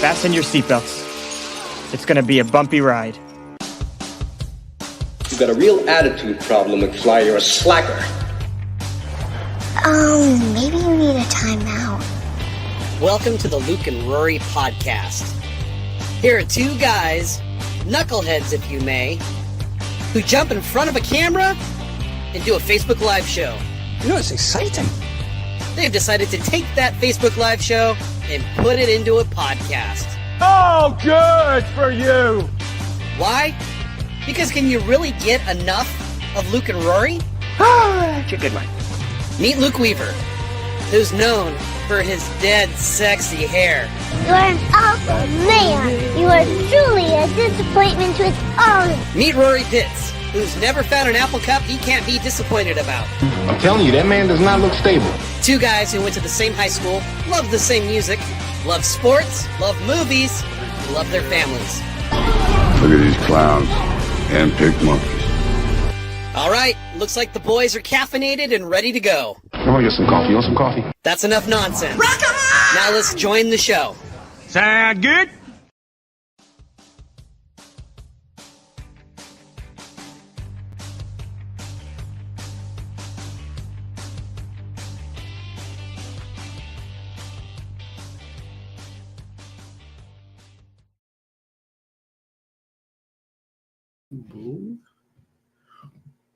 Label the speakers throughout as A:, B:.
A: Fasten your seatbelts. It's going to be a bumpy ride.
B: You've got a real attitude problem, McFly. You're a slacker.
C: Maybe you need a timeout.
D: Welcome to the Luke and Rory podcast. Here are two guys, knuckleheads if you may, who jump in front of a camera and do a Facebook Live show.
E: You know, it's exciting.
D: They've decided to take that Facebook Live show and put it into a podcast.
F: Oh, good for you.
D: Why? Because can you really get enough of Luke and Rory?
E: That's a good one.
D: Meet Luke Weaver, who's known for his dead sexy hair.
C: You are an awful man. You are truly a disappointment to its owner.
D: Meet Rory Pitts, who's never found an apple cup he can't be disappointed about.
G: I'm telling you, that man does not look stable.
D: Two guys who went to the same high school, love the same music, love sports, love movies, and love their families.
G: Look at these clowns. Hand-picked monkeys.
D: All right, looks like the boys are caffeinated and ready to go.
G: Come on, get some coffee. You want some coffee?
D: That's enough nonsense. Now let's join the show.
F: Sound good?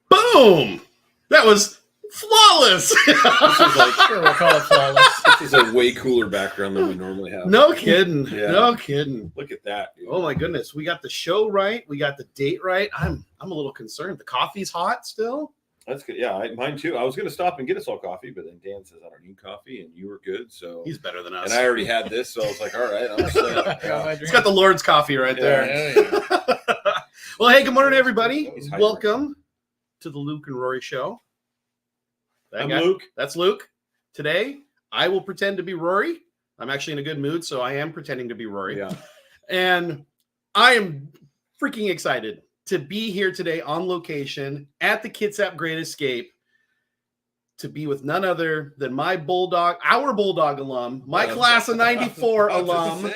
H: Boom! That was flawless.
I: This is like, sure, we'll call it flawless. This is a way cooler background than we normally have.
H: No kidding.
I: Yeah.
H: No kidding.
I: Look at that. Dude.
H: Oh my goodness. We got the show right. We got the date right. I'm a little concerned. The coffee's hot still.
I: That's good. Yeah, mine too. I was going to stop and get us all coffee, but then Dan says I don't need coffee, and you were good. So
H: He's better than us.
I: And I already had this, so I was like, all right, I'm set. Yeah.
H: It's got the Lord's coffee right there.
I: Yeah.
H: Well, hey, good morning, everybody.
I: He's hydrated.
H: Welcome to the Luke and Rory show.
I: I'm Luke.
H: That's Luke. Today, I will pretend to be Rory. I'm actually in a good mood, so I am pretending to be Rory.
I: Yeah.
H: And I am freaking excited to be here today on location at the Kitsap Great Escape to be with none other than my Bulldog, our Bulldog alum, my class of 94 alum,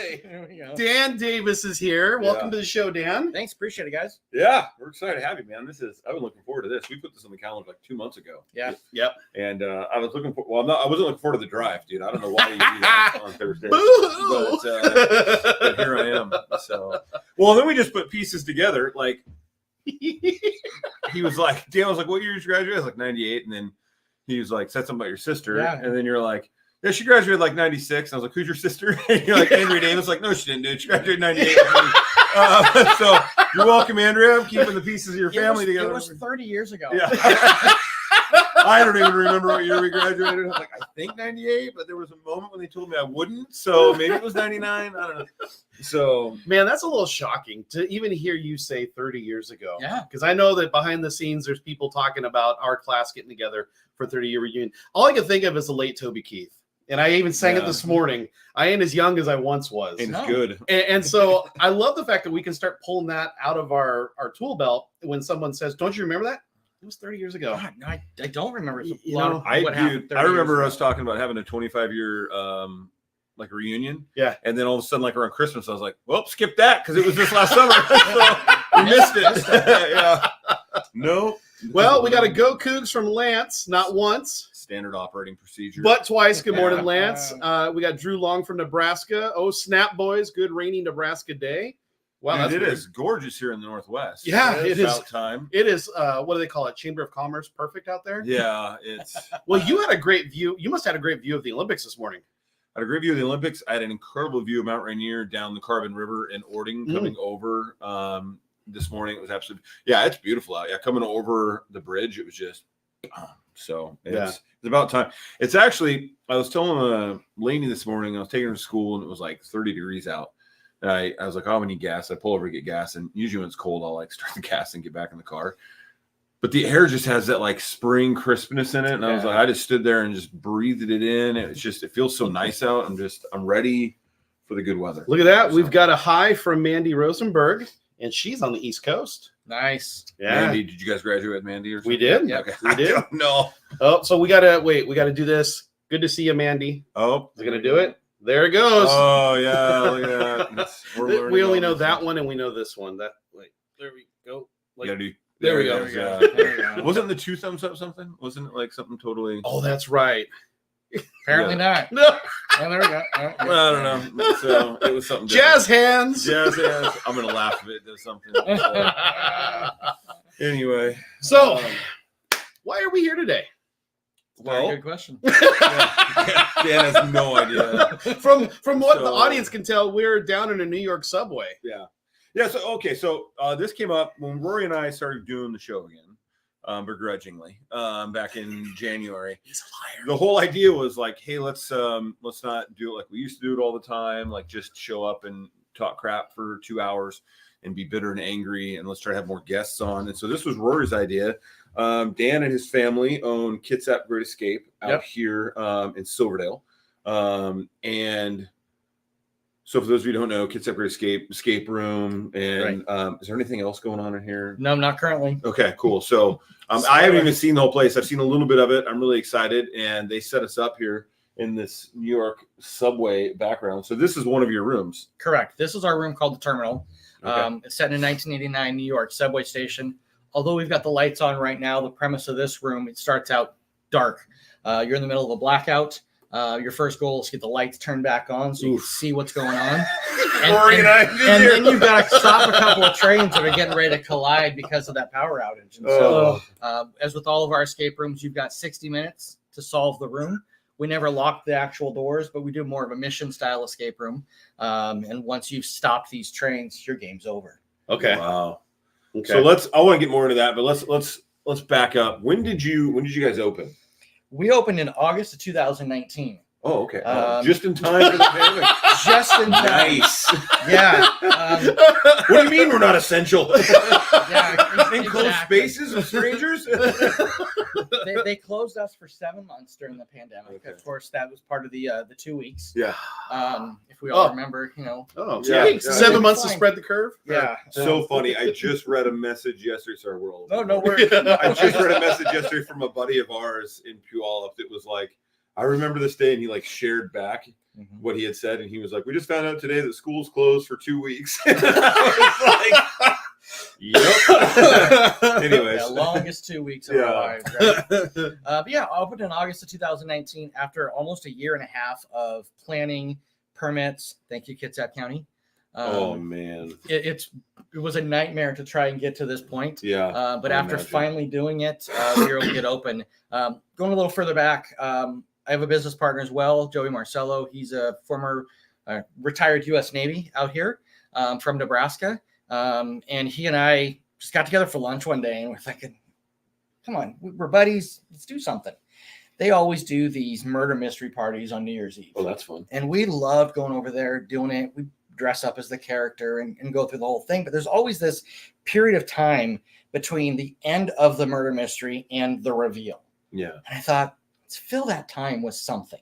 H: Dan Davis is here. Welcome to the show, Dan.
E: Thanks. Appreciate it, guys.
I: Yeah, we're excited to have you, man. I've been looking forward to this. We put this on the calendar like 2 months ago.
E: Yeah.
H: Yep.
I: And I was looking for. Well, I wasn't looking forward to the drive, dude. I don't know why you do that on Thursday.
H: Boo-hoo!
I: But here I am. So, well, then we just put pieces together. Like he was like, Dan was like, "What year did you graduate?" I was like, 98, and then he was like, said something about your sister, and then you're like, "Yeah, she graduated like 96." And I was like, "Who's your sister?" And you're like, "Andrea Davis." Like, "No, she didn't, dude. She graduated 98." So you're welcome, Andrea. I'm keeping the pieces of your family together.
E: It was 30 years ago.
I: Yeah. I don't even remember what year we graduated. I was like, I think 98, but there was a moment when they told me I wouldn't. So maybe it was 99. I don't know. So,
H: man, that's a little shocking to even hear you say 30 years ago.
E: Yeah.
H: Because I know that behind the scenes, there's people talking about our class getting together for 30-year reunion. All I can think of is the late Toby Keith. And I even sang it this morning. I ain't as young as I once was.
I: And it's good.
H: And so I love the fact that we can start pulling that out of our tool belt when someone says, "Don't you remember that? It was 30 years ago."
E: God, I don't remember.
I: I remember us talking about having a 25-year like reunion.
H: Yeah.
I: And then all of a sudden, like around Christmas, I was like, well, skip that because it was this last summer. So we missed it. Yeah. No.
H: Well, we got a Go Cougs from Lance, not once.
I: Standard operating procedure.
H: But twice. Good morning, Lance. We got Drew Long from Nebraska. Oh, snap, boys. Good rainy Nebraska day. Wow,
I: it is gorgeous here in the Northwest.
H: Yeah, it is.
I: About time.
H: It is, what do they call it? Chamber of Commerce perfect out there?
I: Yeah, it's...
H: Well, you had a great view. You must have had a great view of the Olympics this morning.
I: I had a great view of the Olympics. I had an incredible view of Mount Rainier down the Carbon River in Ording coming over this morning. It was absolutely... Yeah, it's beautiful out. Yeah, coming over the bridge, it was just... So it's about time. It's actually, I was telling Lainey this morning, I was taking her to school and it was like 30 degrees out. And I was like, oh, we need gas. I pull over to get gas. And usually when it's cold, I'll like start the gas and get back in the car. But the air just has that like spring crispness in it. And I was like, I just stood there and just breathed it in. And it's just, it feels so nice out. I'm ready for the good weather.
H: Look at that. So, we've got a hi from Mandy Rosenberg, and she's on the East Coast.
E: Nice.
H: Yeah.
I: Mandy, did you guys graduate with Mandy or something?
H: We did.
E: Yeah.
I: Okay.
H: We did.
I: I don't know.
H: Oh, so we got to do this. Good to see you, Mandy.
I: Oh.
H: Is it going to do it? There it goes.
I: Oh yeah, look at that.
H: We only know that one, and we know this one. That there we go.
I: There we
H: go.
I: go. Wasn't the 2 thumbs up something? Wasn't it like something totally?
H: Oh, that's right.
E: Apparently not.
H: No.
E: Oh, there we go.
I: Well, I don't know. So it was something.
H: Jazz hands.
I: Jazz hands. I'm gonna laugh if it does something. Anyway,
H: so why are we here today?
E: Very good question.
I: Dan has no idea.
H: From what the audience can tell, we're down in a New York subway.
I: Yeah. So okay. So this came up when Rory and I started doing the show again, begrudgingly, back in January.
H: He's a liar.
I: The whole idea was like, hey, let's not do it like we used to do it all the time. Like just show up and talk crap for 2 hours and be bitter and angry, and let's try to have more guests on. And so this was Rory's idea. Dan and his family own Kitsap Great Escape out here in Silverdale. And so for those of you who don't know, Kitsap Great Escape room. And is there anything else going on in here?
E: No, not currently.
I: Okay, cool. So I haven't even seen the whole place. I've seen a little bit of it. I'm really excited. And they set us up here in this New York subway background. So this is one of your rooms.
E: Correct. This is our room called the Terminal.
I: Okay.
E: It's set in a 1989 New York subway station. Although we've got the lights on right now, the premise of this room, it starts out dark. You're in the middle of a blackout. Your first goal is to get the lights turned back on so you can see what's going on. And then you've got to stop a couple of trains that are getting ready to collide because of that power outage. And so, as with all of our escape rooms, you've got 60 minutes to solve the room. We never lock the actual doors, but we do more of a mission style escape room. And once you've stopped these trains, your game's over.
H: Okay.
I: Wow.
H: Okay.
I: So I want to get more into that, but let's back up. When did you guys open?
E: We opened in August of 2019.
I: Oh, okay. Just in time for the pandemic.
E: Just in time.
I: Nice.
E: Yeah.
I: What do you mean we're not essential?
E: Yeah,
I: Enclosed
E: exactly.
I: spaces of strangers?
E: They closed us for 7 months during the pandemic.
I: Okay.
E: Of course, that was part of the 2 weeks.
I: Yeah.
E: If we all remember,
H: Oh,
I: Yeah.
H: 2 weeks.
I: Yeah.
H: 7 months to
E: Fine.
H: spread the curve.
E: Yeah.
I: So funny. I just read a message yesterday. Sorry, we're all
E: No worries.
I: I just read a message yesterday from a buddy of ours in Puyallup that was like, I remember this day, and he like shared back what he had said, and he was like, we just found out today that school's closed for 2 weeks. I was like, yep. Anyways.
E: The longest 2 weeks of our lives. Right? But yeah, I opened in August of 2019 after almost a year and a half of planning, permits. Thank you, Kitsap County.
I: Oh man,
E: it was a nightmare to try and get to this point.
I: Yeah.
E: But after finally doing it, we were able to get open. Going a little further back, I have a business partner as well, Joey Marcello. He's a former retired U.S. Navy out here from Nebraska. And he and I just got together for lunch one day, and we're thinking, come on, we're buddies. Let's do something. They always do these murder mystery parties on New Year's Eve.
I: Oh, that's fun.
E: And we loved going over there, doing it. We dress up as the character and go through the whole thing. But there's always this period of time between the end of the murder mystery and the reveal.
I: Yeah.
E: And I thought, let's fill that time with something.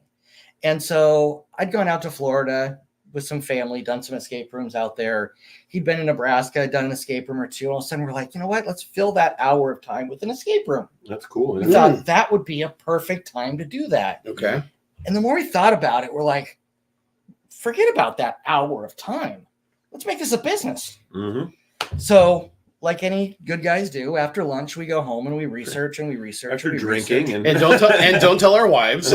E: And so I'd gone out to Florida with some family, done some escape rooms out there. He'd been in Nebraska, done an escape room or two. All of a sudden, we're like, you know what? Let's fill that hour of time with an escape room.
I: That's cool.
E: We thought that would be a perfect time to do that.
H: Okay.
E: And the more we thought about it, we're like, forget about that hour of time. Let's make this a business.
I: Mm-hmm.
E: So, like any good guys do, after lunch, we go home and we research and we research.
I: After
E: and we
I: drinking
E: research.
H: And don't tell our wives.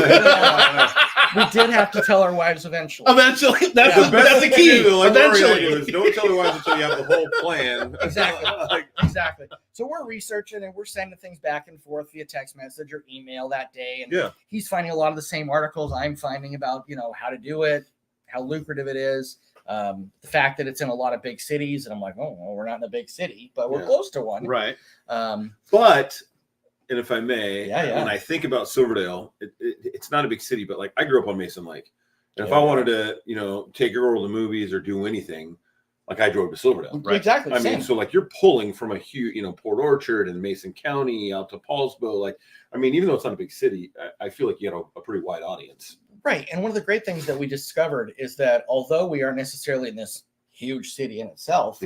E: We did have to tell our wives eventually.
H: Eventually, that's the key. Eventually,
I: don't tell your wives until you have the whole plan.
E: Exactly. Exactly. So we're researching and we're sending things back and forth via text message or email that day. And he's finding a lot of the same articles I'm finding about, how to do it, how lucrative it is, the fact that it's in a lot of big cities. And I'm like, oh, well, we're not in a big city, but we're close to one.
H: Right.
I: But, and if I may,
E: Yeah.
I: when I think about Silverdale, it's not a big city, but like I grew up on Mason Lake. And if I wanted to, take a girl to the movies or do anything, like I drove to Silverdale.
E: Right. Exactly.
I: I mean, so like you're pulling from a huge, Port Orchard and Mason County out to Paulsbo. Like, I mean, even though it's not a big city, I feel like you have a pretty wide audience.
E: Right. And one of the great things that we discovered is that although we aren't necessarily in this huge city in itself,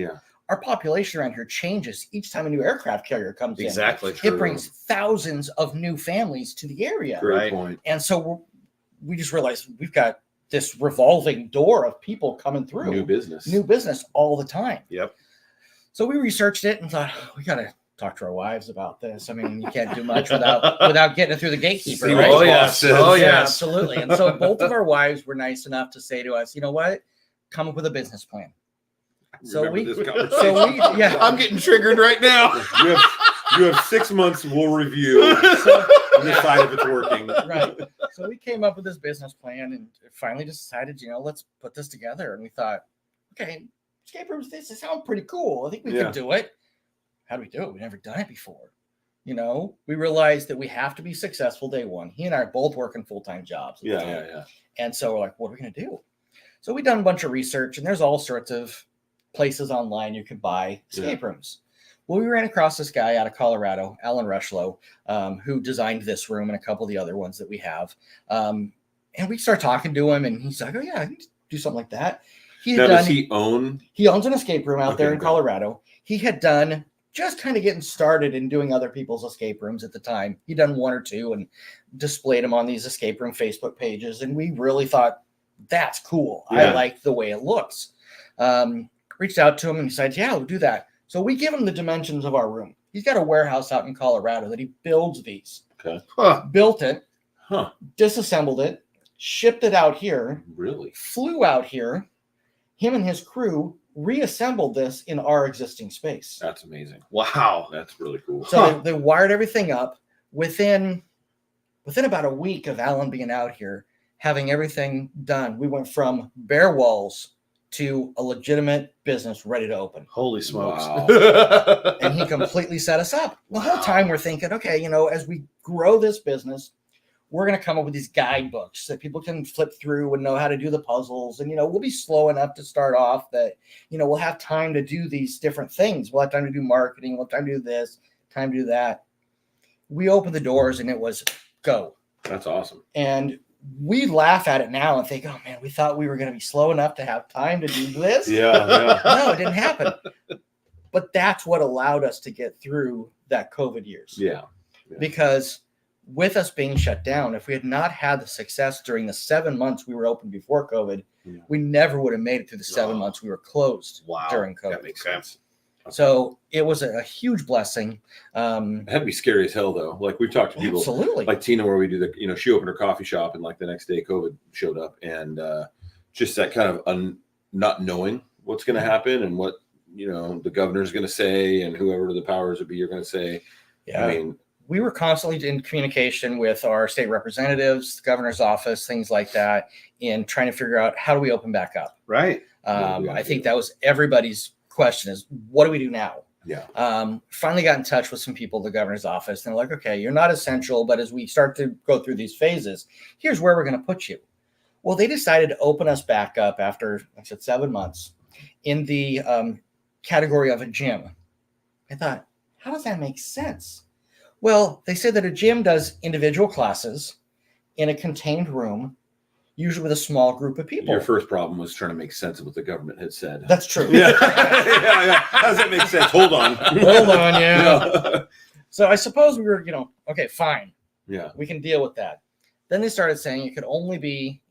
E: our population around here changes each time a new aircraft carrier comes in.
H: Exactly.
E: It brings thousands of new families to the area.
I: Great point.
E: And so we just realized we've got this revolving door of people coming through.
I: New business.
E: New business all the time.
H: Yep.
E: So we researched it and thought, we got to talk to our wives about this. I mean, you can't do much without getting it through the gatekeeper,
I: See
E: right?
I: what
H: Oh, yes.
I: says.
H: Oh,
E: Yeah,
H: yes.
E: absolutely. And so both of our wives were nice enough to say to us, you know what? Come up with a business plan. So
I: Remember this conversation.
H: I'm getting triggered right now.
I: You have 6 months. We'll review and decide if it's working.
E: Right. So we came up with this business plan and finally decided, let's put this together. And we thought, okay, escape rooms, this sounds pretty cool. I think we could do it. How do we do it? We've never done it before. We realized that we have to be successful day one. He and I are both working full-time jobs.
I: Yeah.
E: And so we're like, what are we going to do? So we done a bunch of research, and there's all sorts of places online you can buy escape rooms. Well, we ran across this guy out of Colorado, Alan Rushlow, who designed this room and a couple of the other ones that we have. And we start talking to him, and he's like, oh, yeah, I can do something like that.
I: Does he own?
E: He owns an escape room out there in Colorado. He had done just kind of getting started in doing other people's escape rooms at the time. He'd done one or two and displayed them on these escape room Facebook pages. And we really thought, that's cool.
I: Yeah.
E: I like the way it looks. Reached out to him and he said, yeah, we'll do that. So we give him the dimensions of our room. He's got a warehouse out in Colorado that he builds these.
I: Okay.
E: Built it,
I: Huh.
E: disassembled it, shipped it out here,
I: Really?
E: flew out here. Him and his crew reassembled this in our existing space.
I: That's amazing.
H: Wow.
I: That's really cool.
E: So they wired everything up within about a week of Alan being out here, having everything done. We went from bare walls to a legitimate business ready to open.
H: Holy smokes.
I: Wow.
E: And he completely set us up. The whole time we're thinking, okay, as we grow this business, we're going to come up with these guidebooks that people can flip through and know how to do the puzzles. And, we'll be slow enough to start off that, we'll have time to do these different things. We'll have time to do marketing. We'll have time to do this, time to do that. We opened the doors and it was go.
I: That's awesome.
E: And we laugh at it now and think, oh man, we thought we were going to be slow enough to have time to do this.
I: Yeah.
E: No, it didn't happen. But that's what allowed us to get through that COVID years.
I: Yeah.
E: Because with us being shut down, if we had not had the success during the 7 months we were open before COVID, we never would have made it through the 7 months we were closed during COVID.
I: That makes sense.
E: So it was a huge blessing.
I: That'd be scary as hell, though. Like we've talked to people,
E: absolutely,
I: like Tina, where we do the, she opened her coffee shop, and like the next day, COVID showed up, and just that kind of not knowing what's going to happen and what the governor's going to say and whoever the powers that be are going to say.
E: Yeah,
I: I mean,
E: we were constantly in communication with our state representatives, the governor's office, things like that, in trying to figure out how do we open back up.
H: Right.
E: I think that was everybody's question is, what do we do now?
I: Yeah.
E: Finally got in touch with some people at the governor's office, and they're like, okay, you're not essential, but as we start to go through these phases, here's where we're going to put you. Well, they decided to open us back up after, I said, 7 months in the category of a gym. I thought, how does that make sense? Well, they said that a gym does individual classes in a contained room, usually with a small group of people.
I: Your first problem was trying to make sense of what the government had said.
E: That's true.
I: Yeah. Yeah. How does that make sense? Hold on.
E: Hold on, yeah. So I suppose we were, okay, fine.
I: Yeah.
E: We can deal with that. Then they started saying it could only be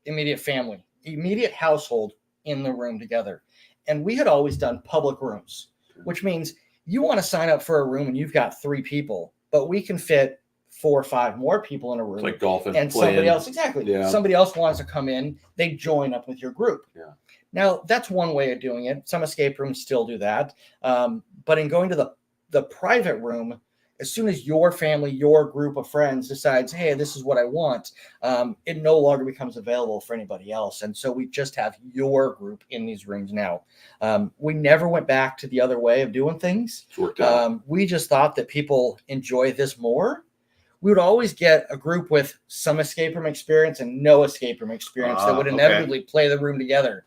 E: immediate family, immediate household in the room together. And we had always done public rooms, which means you want to sign up for a room and you've got 3 people, but we can fit 4 or 5 more people in a room.
I: It's like golf and
E: somebody else, exactly.
I: Yeah.
E: Somebody else wants to come in, they join up with your group.
I: Yeah.
E: Now, that's one way of doing it. Some escape rooms still do that. But in going to the private room, as soon as your family, your group of friends decides, hey, this is what I want, it no longer becomes available for anybody else. And so we just have your group in these rooms now. We never went back to the other way of doing things.
I: It's worked out.
E: We just thought that people enjoy this more. We would always get a group with some escape room experience and no escape room experience that would inevitably play the room together.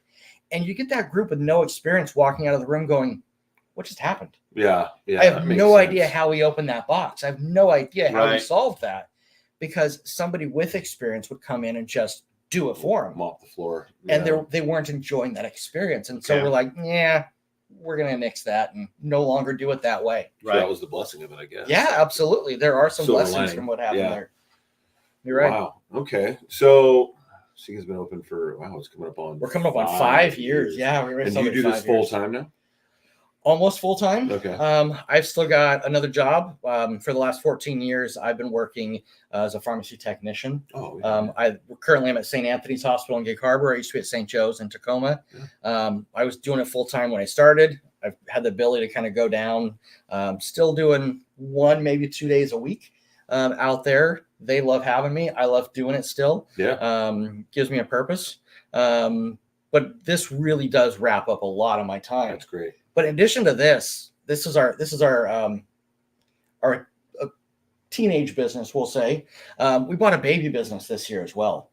E: And you get that group with no experience walking out of the room going, what just happened?
I: Yeah.
E: I have no idea how we opened that box. I have no idea how we solved that, because somebody with experience would come in and just do it for them.
I: Mop the floor.
E: And they weren't enjoying that experience. And so we're like, yeah, we're going to nix that and no longer do it that way.
I: So that was the blessing of it, I guess.
E: Yeah, absolutely. There are some
I: Silver
E: blessings
I: lining.
E: from what happened there. You're right.
I: Wow. Okay. So So you guys been open for it's coming up on.
E: We're coming up on 5 years. Yeah, we're
I: And you do this full time now?
E: Almost full time.
I: Okay.
E: I've still got another job. For the last 14 years, I've been working as a pharmacy technician.
I: Oh, yeah.
E: I currently am at St. Anthony's Hospital in Gig Harbor. I used to be at St. Joe's in Tacoma.
I: Yeah.
E: I was doing it full time when I started. I've had the ability to kind of go down. Still doing 1, maybe 2 days a week out there. They love having me. I love doing it still.
I: Yeah.
E: Gives me a purpose. But this really does wrap up a lot of my time.
I: That's great.
E: But in addition to this is our teenage business, we'll say. We bought a baby business this year as well.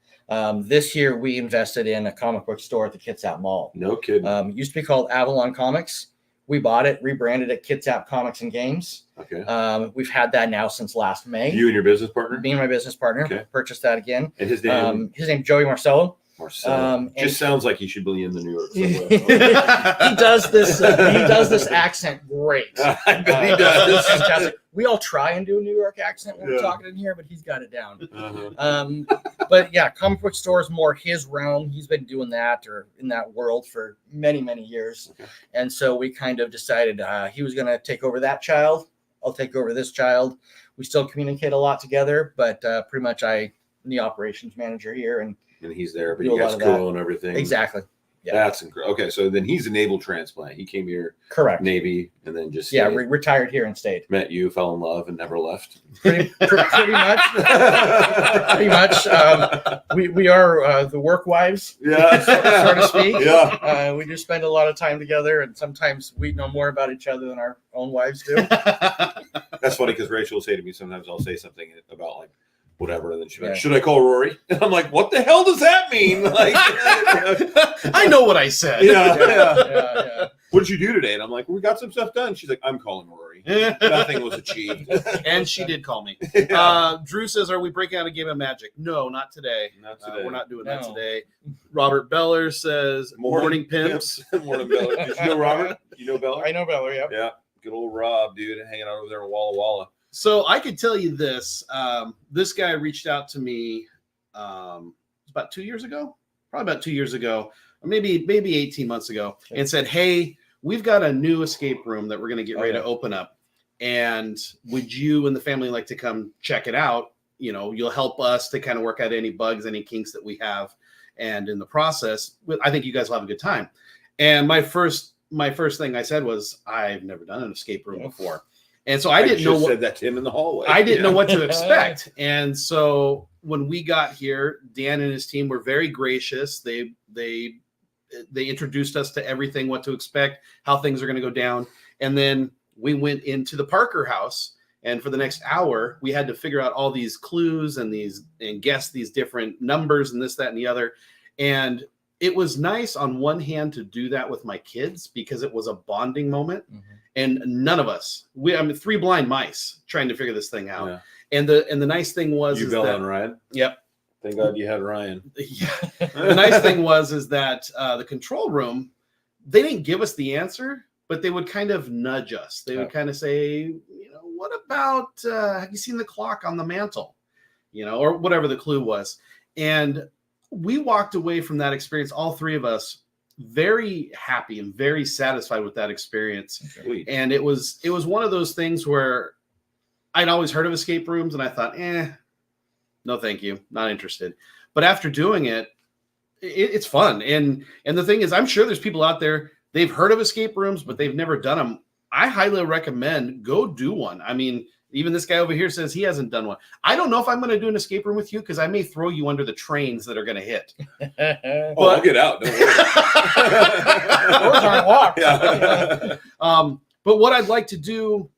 E: This year we invested in a comic book store at the Kitsap Mall.
I: No kidding.
E: Used to be called Avalon Comics. We bought it, rebranded it Kitsap Comics and Games.
I: Okay.
E: We've had that now since last May.
I: You and your business partner?
E: Me and my business partner purchased that again.
I: And his name?
E: His name's Joey Marcello.
I: Just sounds like he should be in the New York subway.
E: He does this. He does this accent great.
I: I bet he does.
E: Fantastic. We all try and do a New York accent when we're talking in here, but he's got it down.
I: Uh-huh.
E: But yeah, comic book store is more his realm. He's been doing that or in that world for many, many years.
I: Okay.
E: And so we kind of decided he was going to take over that child. I'll take over this child. We still communicate a lot together, but pretty much I'm the operations manager here, and
I: he's there, but you guys co-own everything.
E: Exactly. Yeah.
I: That's incredible. Okay, so then he's a naval transplant. He came here,
E: correct,
I: Navy, and then just
E: retired here and stayed.
I: Met you, fell in love, and never left.
E: Pretty much. Pretty much. We are the work wives, so to speak.
I: Yeah.
E: We just spend a lot of time together, and sometimes we know more about each other than our own wives do.
I: That's funny because Rachel will say to me sometimes I'll say something about like whatever, and then she's like, "Should I call Rory?" And I'm like, "What the hell does that mean?" Like,
H: I know what I said.
I: Yeah. What did you do today? And I'm like, "We got some stuff done." She's like, "I'm calling Rory. Nothing was achieved."
H: And she did call me. Drew says, "Are we breaking out a game of Magic?" No, not today.
I: Not today.
H: We're not doing that today. Robert Beller says, "Morning pimps."
I: Morning Beller. Did you know Robert? You know Beller?
E: I know Beller. Yep.
I: Yeah. Good old Rob, dude, hanging out over there in Walla Walla.
H: So I could tell you this. This guy reached out to me about 2 years ago, probably about 2 years ago, or maybe 18 months ago, and said, "Hey, we've got a new escape room that we're going to get ready to open up. And would you and the family like to come check it out? You know, you'll help us to kind of work out any bugs, any kinks that we have. And in the process, I think you guys will have a good time." And my first thing I said was, "I've never done an escape room before." And so I didn't know what
I: said that to him in the hallway.
H: I didn't know what to expect. And so when we got here, Dan and his team were very gracious. They introduced us to everything, what to expect, how things are going to go down. And then we went into the Parker house, and for the next hour, we had to figure out all these clues and guess these different numbers and this, that, and the other. And it was nice on one hand to do that with my kids because it was a bonding moment. Mm-hmm. And none of us, three blind mice trying to figure this thing out. Yeah. And the nice thing was,
I: Bella and Ryan.
H: Yep.
I: Thank God you had Ryan.
H: Yeah. The nice thing was that the control room, they didn't give us the answer, but they would kind of nudge us. They would kind of say, what about, have you seen the clock on the mantle? Or whatever the clue was. And we walked away from that experience, all three of us, very happy and very satisfied with that experience. Okay. And it was one of those things where I'd always heard of escape rooms and I thought, no, thank you. Not interested. But after doing it, it's fun. And the thing is, I'm sure there's people out there, they've heard of escape rooms, but they've never done them. I highly recommend go do one. I mean, even this guy over here says he hasn't done one. I don't know if I'm going to do an escape room with you because I may throw you under the trains that are going to hit.
I: I'll get out. Don't worry.
E: Doors aren't locked.
I: Yeah.
H: But what I'd like to do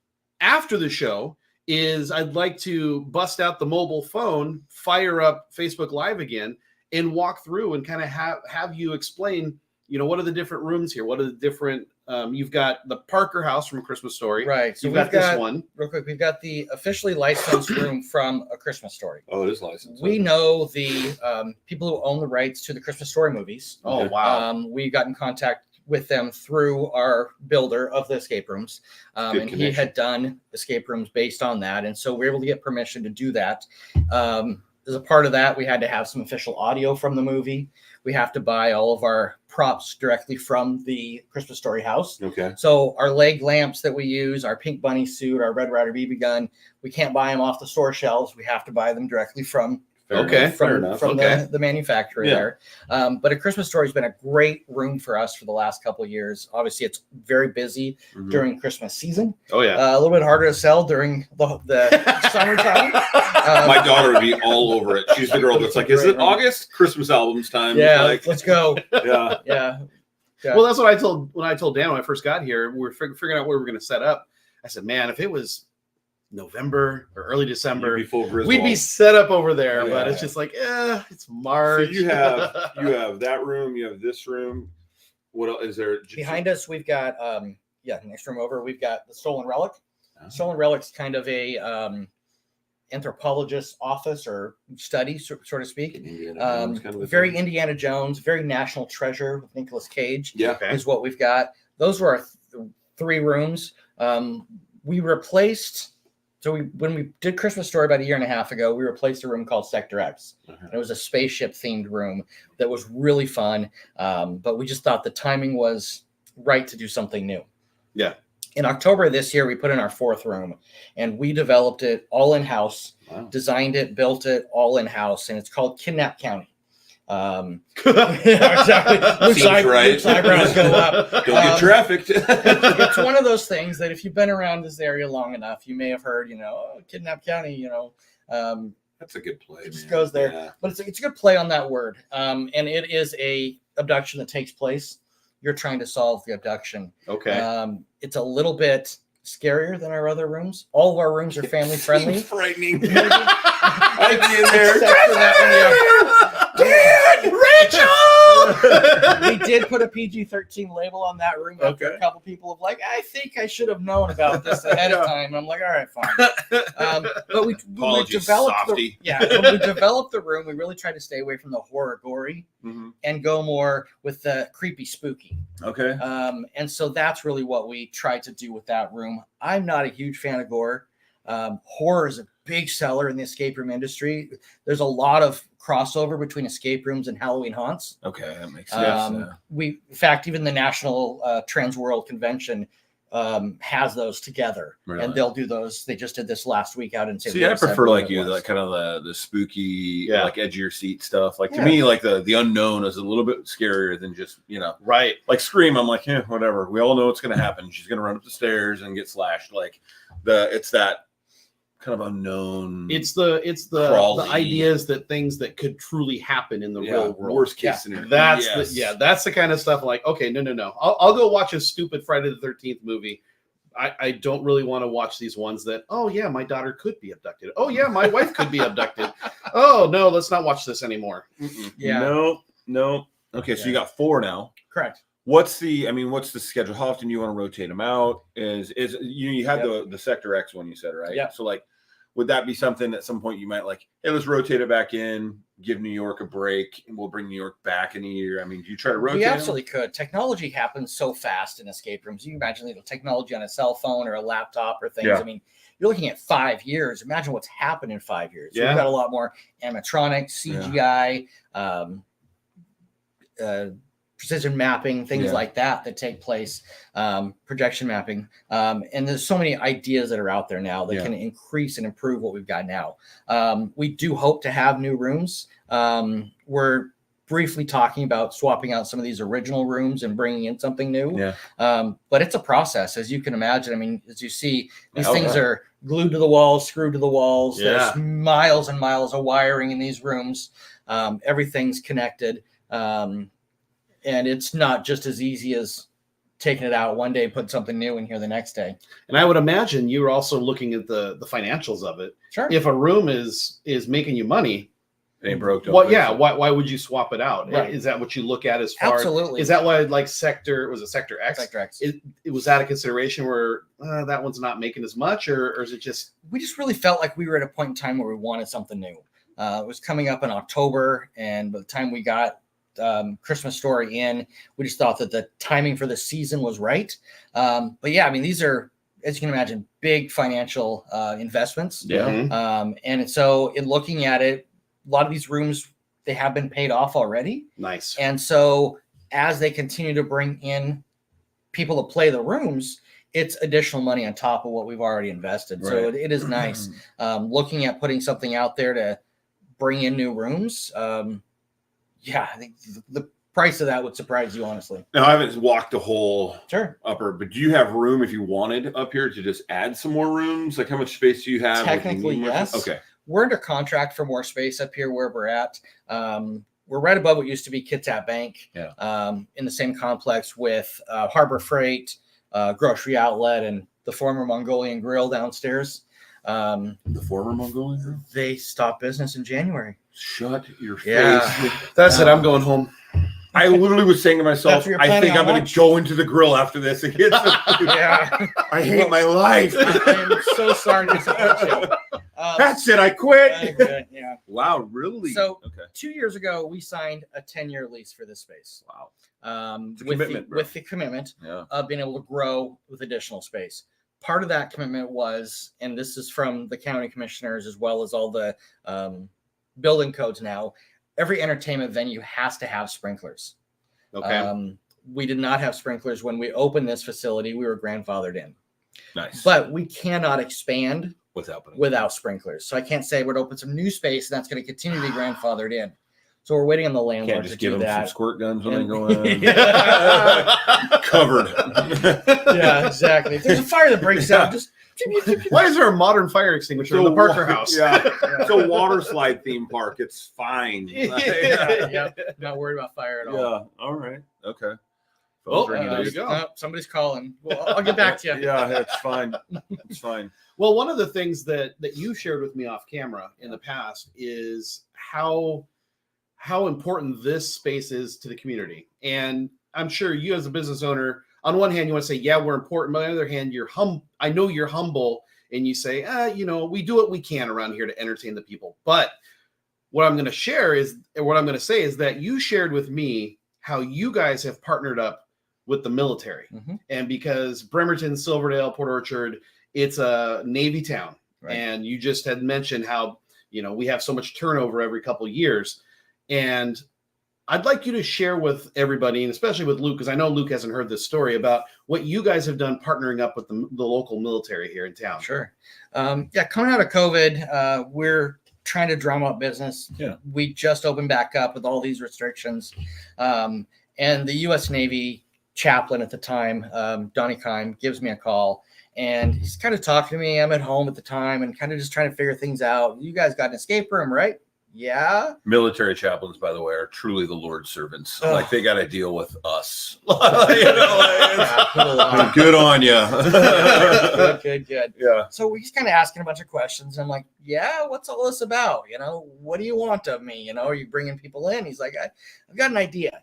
H: after the show is I'd like to bust out the mobile phone, fire up Facebook Live again, and walk through and kind of have you explain, what are the different rooms here? What are the different you've got the Parker house from Christmas Story.
E: Right.
H: So you've got this one.
E: Real quick, we've got the officially licensed room from A Christmas Story.
I: Oh, it is licensed.
E: We know the people who own the rights to the Christmas Story movies.
H: Oh, wow.
E: We got in contact with them through our builder of the escape rooms. And he had done escape rooms based on that. And so we were able to get permission to do that. as a part of that, we had to have some official audio from the movie. We have to buy all of our props directly from the Christmas Story house.
I: Okay.
E: So our leg lamps that we use, our Pink Bunny suit, our Red Ryder BB gun, we can't buy them off the store shelves. We have to buy them directly from
H: Fair enough.
E: From the manufacturer there. But A Christmas Story has been a great room for us for the last couple of years. Obviously, it's very busy during Christmas season.
H: Oh, yeah.
E: A little bit harder to sell during the summertime.
I: My daughter would be all over it. She's the girl that's like, is it August? Christmas albums time.
E: Yeah,
I: like,
E: let's go.
I: Yeah.
E: Yeah.
H: Well, that's what I told Dan when I first got here. We were figuring out where we were going to set up. I said, man, if it was November or early December, we'd be set up over there. But it's just like, it's March.
I: So you have that room, you have this room. What else is there?
E: Behind us, we've got next room over, we've got the Stolen Relic. Stolen Relic's kind of a anthropologist's office or study, so to speak. Very Indiana Jones, very National Treasure with Nicolas Cage. Is what we've got. Those were our 3 rooms. We replaced. So when we did Christmas Story about a year and a half ago, we replaced a room called Sector X. It was a spaceship themed room that was really fun. But we just thought the timing was right to do something new.
H: Yeah.
E: In October of this year, we put in our 4th room, and we developed it all in-house, designed it, built it all in-house, and it's called Kidnap County. Exactly. Luke's eyebrows go up.
I: Don't get trafficked.
E: It's one of those things that if you've been around this area long enough, you may have heard, Kidnap County,
I: that's a good play.
E: It just goes there. But it's a good play on that word. And it is a abduction that takes place. You're trying to solve the abduction.
H: Okay.
E: It's a little bit scarier than our other rooms. All of our rooms are family friendly.
I: Frightening. I'd be in there.
H: Dad, Rachel!
E: We did put a PG-13 label on that room after a couple people have like, I think I should have known about this ahead of time. And I'm like, all right, fine. But we developed when we developed the room, we really tried to stay away from the horror gory and go more with the creepy spooky.
I: Okay.
E: And so that's really what we tried to do with that room. I'm not a huge fan of gore. Horror is a big seller in the escape room industry. There's a lot of crossover between escape rooms and Halloween haunts.
I: Okay, that makes sense.
E: In fact, even the National Trans World Convention has those together, and they'll do those. They just did this last week out in St. Louis.
I: I prefer like kind of the spooky, like edge of your seat stuff. Like to me, like the unknown is a little bit scarier than just
H: right.
I: Like Scream, I'm like, whatever. We all know what's going to happen. She's going to run up the stairs and get slashed. Like it's that kind of unknown.
H: It's the ideas that things that could truly happen in the real world.
I: Worst case scenario.
H: That's the kind of stuff like, okay, no. I'll go watch a stupid Friday the 13th movie. I don't really want to watch these ones that, oh yeah, my daughter could be abducted. Oh yeah, my wife could be abducted. Oh no, let's not watch this anymore.
I: Yeah. No. Okay, so you got 4 now.
E: Correct.
I: What's the schedule? How often do you want to rotate them out? Is you had the Sector X one you said, right?
E: Yeah.
I: So like, would that be something at some point you might like, hey, let's rotate it back in, give New York a break, and we'll bring New York back in a year? I mean, do you try to rotate?
E: We absolutely could. Technology happens so fast in escape rooms. You can imagine the technology on a cell phone or a laptop or things. I mean, you're looking at 5 years. Imagine what's happened in 5 years. So we've got a lot more animatronics, CGI, precision mapping, things like that take place, projection mapping. And there's so many ideas that are out there now that can increase and improve what we've got now. We do hope to have new rooms. We're briefly talking about swapping out some of these original rooms and bringing in something new. But it's a process, as you can imagine. I mean, as you see, these things are glued to the walls, screwed to the walls. There's miles and miles of wiring in these rooms. Everything's connected. And it's not just as easy as taking it out one day, put something new in here the next day. And
H: I would imagine you're also looking at the financials of it.
E: Sure.
H: If a room is making you money,
I: it ain't broke.
H: Why would you swap it out?
E: Right.
H: Is that what you look at as far?
E: Absolutely.
H: Is that why like Sector X? Sector X. It was that a consideration where that one's not making as much, or is it just?
E: We just really felt like we were at a point in time where we wanted something new. It was coming up in October, and by the time we got Christmas Story in, we just thought that the timing for the season was right. But yeah, I mean, these are, as you can imagine, big financial investments.
H: Yeah.
E: And so in looking at it, lot of these rooms, they have been paid off already.
H: Nice.
E: And so as they continue to bring in people to play the rooms, it's additional money on top of what we've already invested. So
I: Right.
E: it is nice looking at putting something out there to bring in new rooms. Yeah, I think the price of that would surprise you, honestly.
I: Now, I haven't walked the whole
E: Sure.
I: upper, but do you have room if you wanted up here to just add some more rooms? Like, how much space do you have? Like, you
E: Technically,
I: need more-
E: yes.
I: Okay.
E: We're under contract for more space up here where we're at. We're right above what used to be Kitsap Bank.
I: Yeah.
E: In the same complex with Harbor Freight, Grocery Outlet, and the former Mongolian Grill downstairs.
I: The former Mongolian Grill?
E: They stopped business in January.
I: Shut your
E: Yeah.
I: face.
H: That's it. I'm going home.
I: I literally was saying to myself,
E: After you're
I: I
E: planning
I: think I'm
E: on
I: going
E: lunch.
I: to go into the grill after this and get some food.
E: Yeah.
I: I hate my life.
E: I am so sorry to disappoint you.
I: That's it. I quit.
E: Yeah.
I: Wow, really?
E: So
I: okay.
E: 2 years ago, we signed a 10-year lease for this space.
I: Wow.
E: With
I: commitment, bro.
E: with the commitment
I: Yeah.
E: of being able to grow with additional space. Part of that commitment was, and this is from the county commissioners as well as all the building codes now, every entertainment venue has to have sprinklers.
H: Okay.
E: We did not have sprinklers when we opened this facility. We were grandfathered in,
I: Nice.
E: but we cannot expand
I: without
E: without sprinklers. So I can't say we're to open some new space and that's going to continue to be grandfathered in. So we're waiting on the landlord
I: can't
E: to
I: just
E: do
I: give them some
E: that.
I: squirt guns when
E: And-
I: they go in.
E: Yeah.
I: Covered.
E: Yeah, exactly. If there's a fire that breaks out, just
H: Why is there a modern fire extinguisher in the Parker house?
I: Yeah. It's a water slide theme park. It's fine.
E: yeah, not worried about fire at all.
I: Yeah. All right. Okay.
H: Oh,
I: Phone's ringing,
H: there you
I: dude.
H: go.
E: No, somebody's calling. Well, I'll get back to you.
I: Yeah, it's fine. It's fine.
H: Well, one of the things that you shared with me off camera in the past is how important this space is to the community. And I'm sure you as a business owner, on one hand, you want to say, yeah, we're important. But on the other hand, I know you're humble and you say, we do what we can around here to entertain the people. But what I'm going to say is that you shared with me how you guys have partnered up with the military.
E: Mhm.
H: And because Bremerton, Silverdale, Port Orchard, it's a Navy town.
E: Right.
H: And you just had mentioned how, we have so much turnover every couple of years. And I'd like you to share with everybody, and especially with Luke, because I know Luke hasn't heard this story, about what you guys have done partnering up with the local military here in town.
E: Sure. Coming out of COVID, we're trying to drum up business.
I: Yeah.
E: We just opened back up with all these restrictions. And the U.S. Navy chaplain at the time, Donnie Kime, gives me a call. And he's kind of talking to me. I'm at home at the time and kind of just trying to figure things out. You guys got an escape room, right? Yeah.
I: Military chaplains, by the way, are truly the Lord's servants.
E: Oh.
I: Like, they got to deal with us.
E: Yeah,
I: Good on you.
E: good.
I: Yeah.
E: So he's kind of asking a bunch of questions. I'm like, yeah, what's all this about? What do you want of me? Are you bringing people in? He's like, I've got an idea.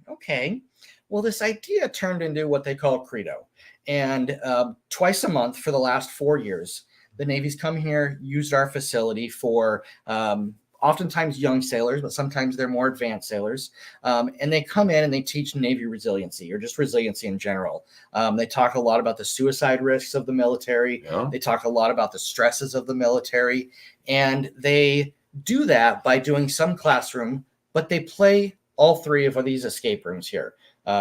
E: Okay. Well, this idea turned into what they call Credo. And twice a month for the last 4 years, the Navy's come here, used our facility for oftentimes young sailors, but sometimes they're more advanced sailors. And they come in and they teach Navy resiliency or just resiliency in general. They talk a lot about the suicide risks of the military.
I: Yeah.
E: They talk a lot about the stresses of the military. And they do that by doing some classroom, but they play all three of these escape rooms here.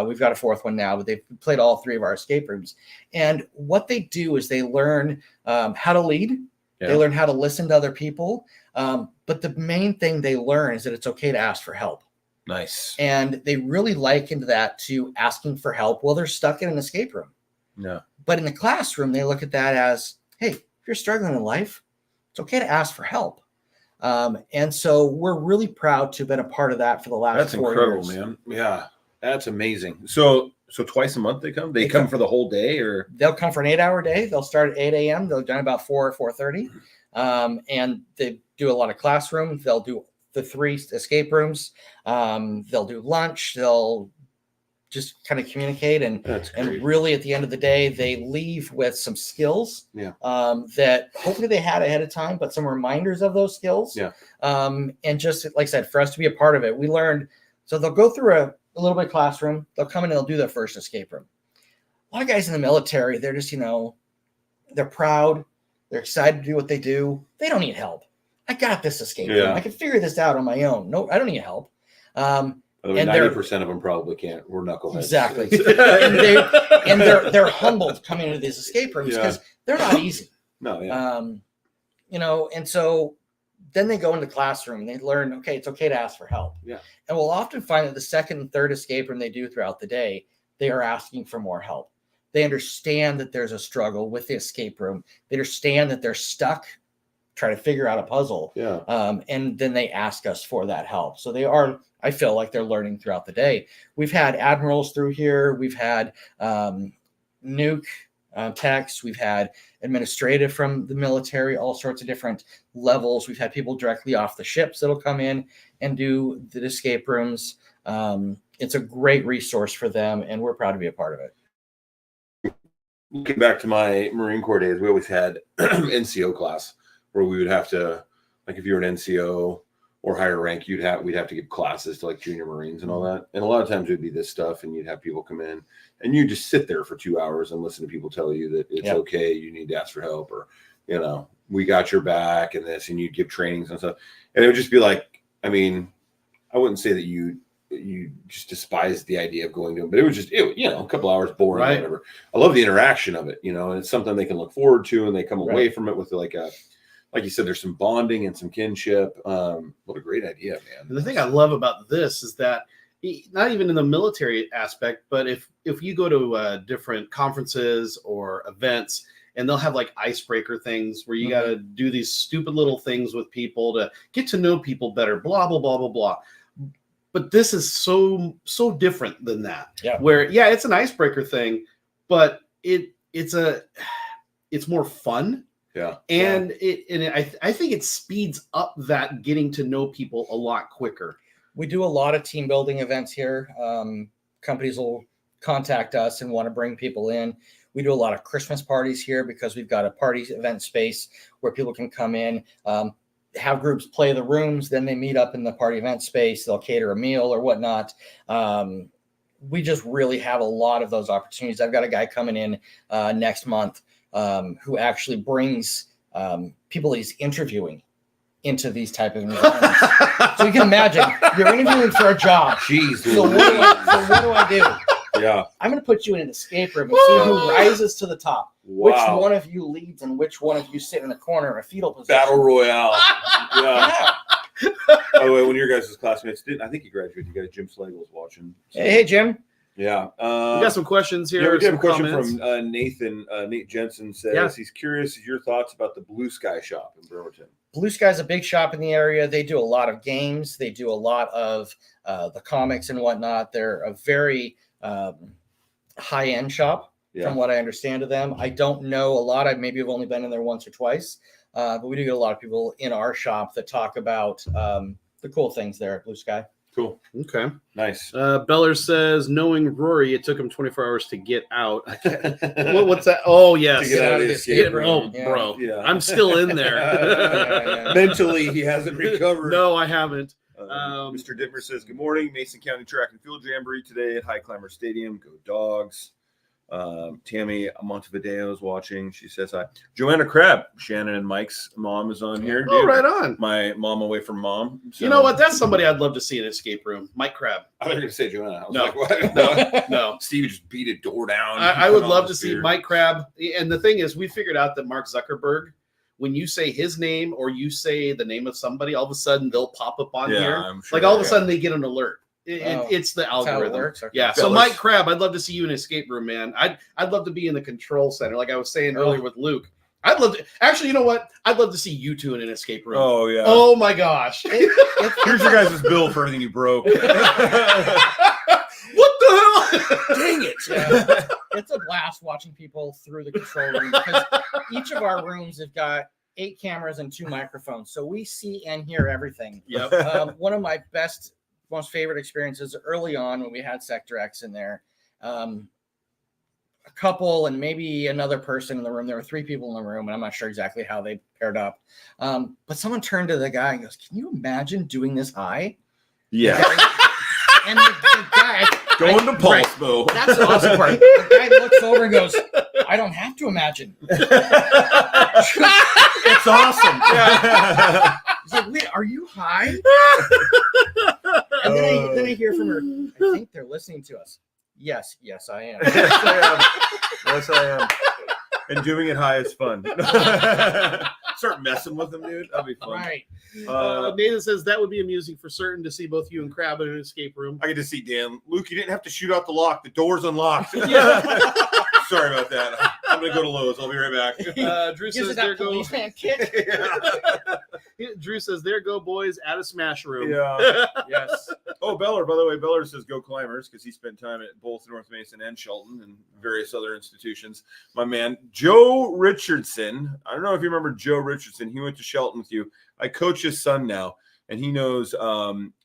E: We've got a fourth one now, but they've played all three of our escape rooms. And what they do is they learn how to lead.
I: Yeah.
E: They learn how to listen to other people. But the main thing they learn is that it's okay to ask for help.
I: Nice.
E: And they really likened that to asking for help while they're stuck in an escape room.
I: Yeah.
E: But in the classroom, they look at that as, hey, if you're struggling in life, it's okay to ask for help. And so we're really proud to have been a part of that for the last
I: That's
E: 4
I: incredible,
E: years.
I: man. Yeah. That's amazing. So twice a month they come? They come for the whole day, or?
E: They'll come for an 8-hour day. They'll start at 8 a.m. They'll done about 4:30. And they do a lot of classroom. They'll do the 3 escape rooms. They'll do lunch. They'll just kind of communicate. And really at the end of the day, they leave with some skills that hopefully they had ahead of time, but some reminders of those skills.
I: Yeah.
E: And just like I said, for us to be a part of it, we learned. So they'll go through a little bit of classroom. They'll come in and they'll do their first escape room. A lot of guys in the military, they're just, they're proud. They're excited to do what they do. They don't need help. I got this escape
I: Yeah.
E: room. I can figure this out on my own. No, I don't need help.
I: I mean,
E: And they're-
I: 90% of them probably can't. We're knuckleheads.
E: Exactly. and they're humbled coming into these escape rooms because they're not easy.
I: No, yeah.
E: You know, and so then they go into the classroom and they learn, okay, it's okay to ask for help.
I: Yeah.
E: And we'll often find that the second and third escape room they do throughout the day, they are asking for more help. They understand that there's a struggle with the escape room. They understand that they're stuck trying to figure out a puzzle.
I: Yeah.
E: And then they ask us for that help. So they are, I feel like they're learning throughout the day. We've had admirals through here. We've had nuke techs. We've had administrative from the military, all sorts of different levels. We've had people directly off the ships that'll come in and do the escape rooms. It's a great resource for them, and we're proud to be a part of it.
I: Looking back to my Marine Corps days, we always had NCO class where we would have to, like, if you're an NCO or higher rank, we'd have to give classes to like junior Marines and all that. And a lot of times it would be this stuff, and you'd have people come in and you just sit there for 2 hours and listen to people tell you that it's okay, you need to ask for help, or, you know, we got your back and this, and you'd give trainings and stuff. And it would just be like, I mean, I wouldn't say that you just despise the idea of going to them, but it was just, you know, a couple hours boring, or whatever. I love the interaction of it, you know, and it's something they can look forward to, and they come away from it with like you said, there's some bonding and some kinship. What a great idea, man.
H: And the thing I love about this is that not even in the military aspect, but if you go to different conferences or events, and they'll have like icebreaker things where you got to do these stupid little things with people to get to know people better, blah, blah, blah, blah, blah. But this is so different than that.
E: Yeah.
H: Where, it's an icebreaker thing, but it's more fun.
I: Yeah.
H: And I think it speeds up that getting to know people a lot quicker.
E: We do a lot of team building events here. Companies will contact us and want to bring people in. We do a lot of Christmas parties here because we've got a party event space where people can come in, have groups play the rooms, then they meet up in the party event space. They'll cater a meal or whatnot. We just really have a lot of those opportunities. I've got a guy coming in next month who actually brings people he's interviewing into these type of environments. So you can imagine you're interviewing for a job.
I: Jeez.
E: So what do I do?
I: Yeah.
E: I'm going to put you in an escape room and see who rises to the top.
I: Wow.
E: Which one of you leads and which one of you sit in a corner in a fetal position.
I: Battle Royale. Yeah. By the way, one of your guys' classmates I think he graduated. You guys, Jim Slagle was watching. So.
E: Hey, Jim.
I: Yeah.
H: We got some questions here.
I: Yeah, we did have a question
H: comments
I: from Nathan. Nate Jensen says he's curious your thoughts about the Blue Sky shop in Bremerton.
E: Blue Sky's a big shop in the area. They do a lot of games. They do a lot of the comics and whatnot. They're a very high-end shop, from what I understand of them. I don't know a lot. I maybe have only been in there once or twice, but we do get a lot of people in our shop that talk about the cool things there at Blue Sky.
I: Cool.
H: Okay.
I: Nice.
H: Beller says, knowing Rory, it took him 24 hours to get out. What's that? Oh, yes.
I: To get out of the escape room.
H: Bro.
I: Yeah.
H: I'm still in there.
I: Mentally, he hasn't recovered.
H: No, I haven't.
I: Mr. Dittmer says, good morning. Mason County Track and Field Jamboree today at High Climber Stadium. Go Dogs. Tammy Montevideo is watching. She says hi. Joanna Crabb, Shannon and Mike's mom, is on here.
H: Oh, right on.
I: My mom away from mom. So.
H: You know what? That's somebody I'd love to see in an escape room. Mike Crabb.
I: I thought you were going to say Joanna. I was
H: No.
I: like, what?
H: No.
I: Steve just beat a door down.
H: I would love to see Mike Crabb. And the thing is, we figured out that Mark Zuckerberg, when you say his name or you say the name of somebody, all of a sudden they'll pop up on here.
I: I'm sure,
H: like all of a sudden they get an alert. It's the
E: That's how it
H: algorithm.
E: works. Okay.
H: Yeah. So Mike Crabb, I'd love to see you in an escape room, man. I'd love to be in the control center, like I was saying earlier with Luke. I'd love to. Actually, you know what? I'd love to see you two in an escape room.
I: Oh yeah.
H: Oh my gosh.
I: Here's your guys' bill for everything you broke.
H: What the hell?
I: Dang it.
E: Yeah. It's a blast watching people through the control room because each of our rooms have got 8 cameras and 2 microphones, so we see and hear everything.
H: Yep.
E: One of my most favorite experiences early on when we had Sector X in there, a couple and maybe another person in the room. There were 3 people in the room, and I'm not sure exactly how they paired up. But someone turned to the guy and goes, "Can you imagine doing this high?"
I: Yeah.
E: And the guy
I: going to Pulsebo.
E: That's the awesome part. The guy looks over and goes, "I don't have to imagine."
I: It's awesome. Yeah.
E: He's like, wait, are you high? And then I hear from her, I think they're listening to us. Yes, I am.
I: Yes, I am. And doing it high is fun. Start messing with them, dude. That'd be fun.
E: Right.
H: Nathan says that would be amusing for certain to see both you and Crab in an escape room.
I: I get to see Dan. Luke, you didn't have to shoot out the lock. The door's unlocked. Sorry about that. I'm going to go to Lowe's. I'll be right back.
H: Drew says, there go.
E: Policeman kick.
H: Drew says, there go, boys, at a smash room.
I: Yeah. Yes. Oh, Beller, by the way, Beller says go Climbers because he spent time at both North Mason and Shelton and various other institutions. My man, Joe Richardson. I don't know if you remember Joe Richardson. He went to Shelton with you. I coach his son now, and he knows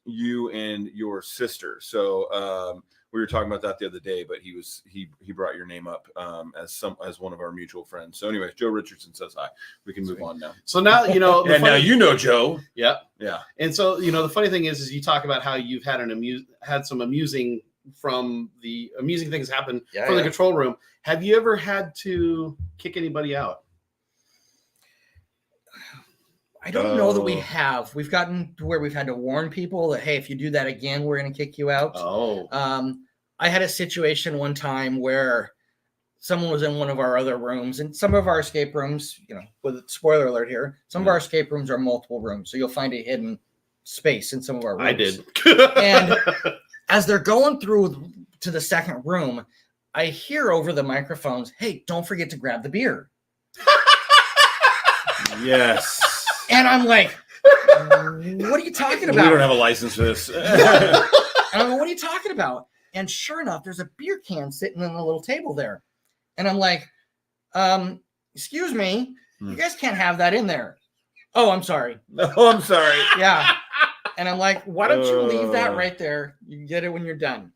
I: you and your sister. So we were talking about that the other day, but he brought your name up as one of our mutual friends. So anyways, Joe Richardson says hi. We can move on now.
H: So now
I: now you know Joe.
H: Yeah.
I: Yeah.
H: And so the funny thing is you talk about how you've had some amusing things happen from the control room. Have you ever had to kick anybody out?
E: I don't know that we have. We've gotten to where we've had to warn people that, hey, if you do that again, we're going to kick you out.
H: Oh.
E: I had a situation one time where someone was in one of our other rooms, and some of our escape rooms, with spoiler alert here, some of our escape rooms are multiple rooms. So you'll find a hidden space in some of our rooms.
H: I did.
E: And as they're going through to the second room, I hear over the microphones, hey, don't forget to grab the beer.
I: Yes.
E: And I'm like, what are you talking about?
I: We don't have a license for this.
E: And I'm like, what are you talking about? And sure enough, there's a beer can sitting on the little table there. And I'm like, excuse me, you guys can't have that in there. Oh, I'm sorry.
I: Oh, I'm sorry.
E: Yeah. And I'm like, why don't you leave that right there? You can get it when you're done.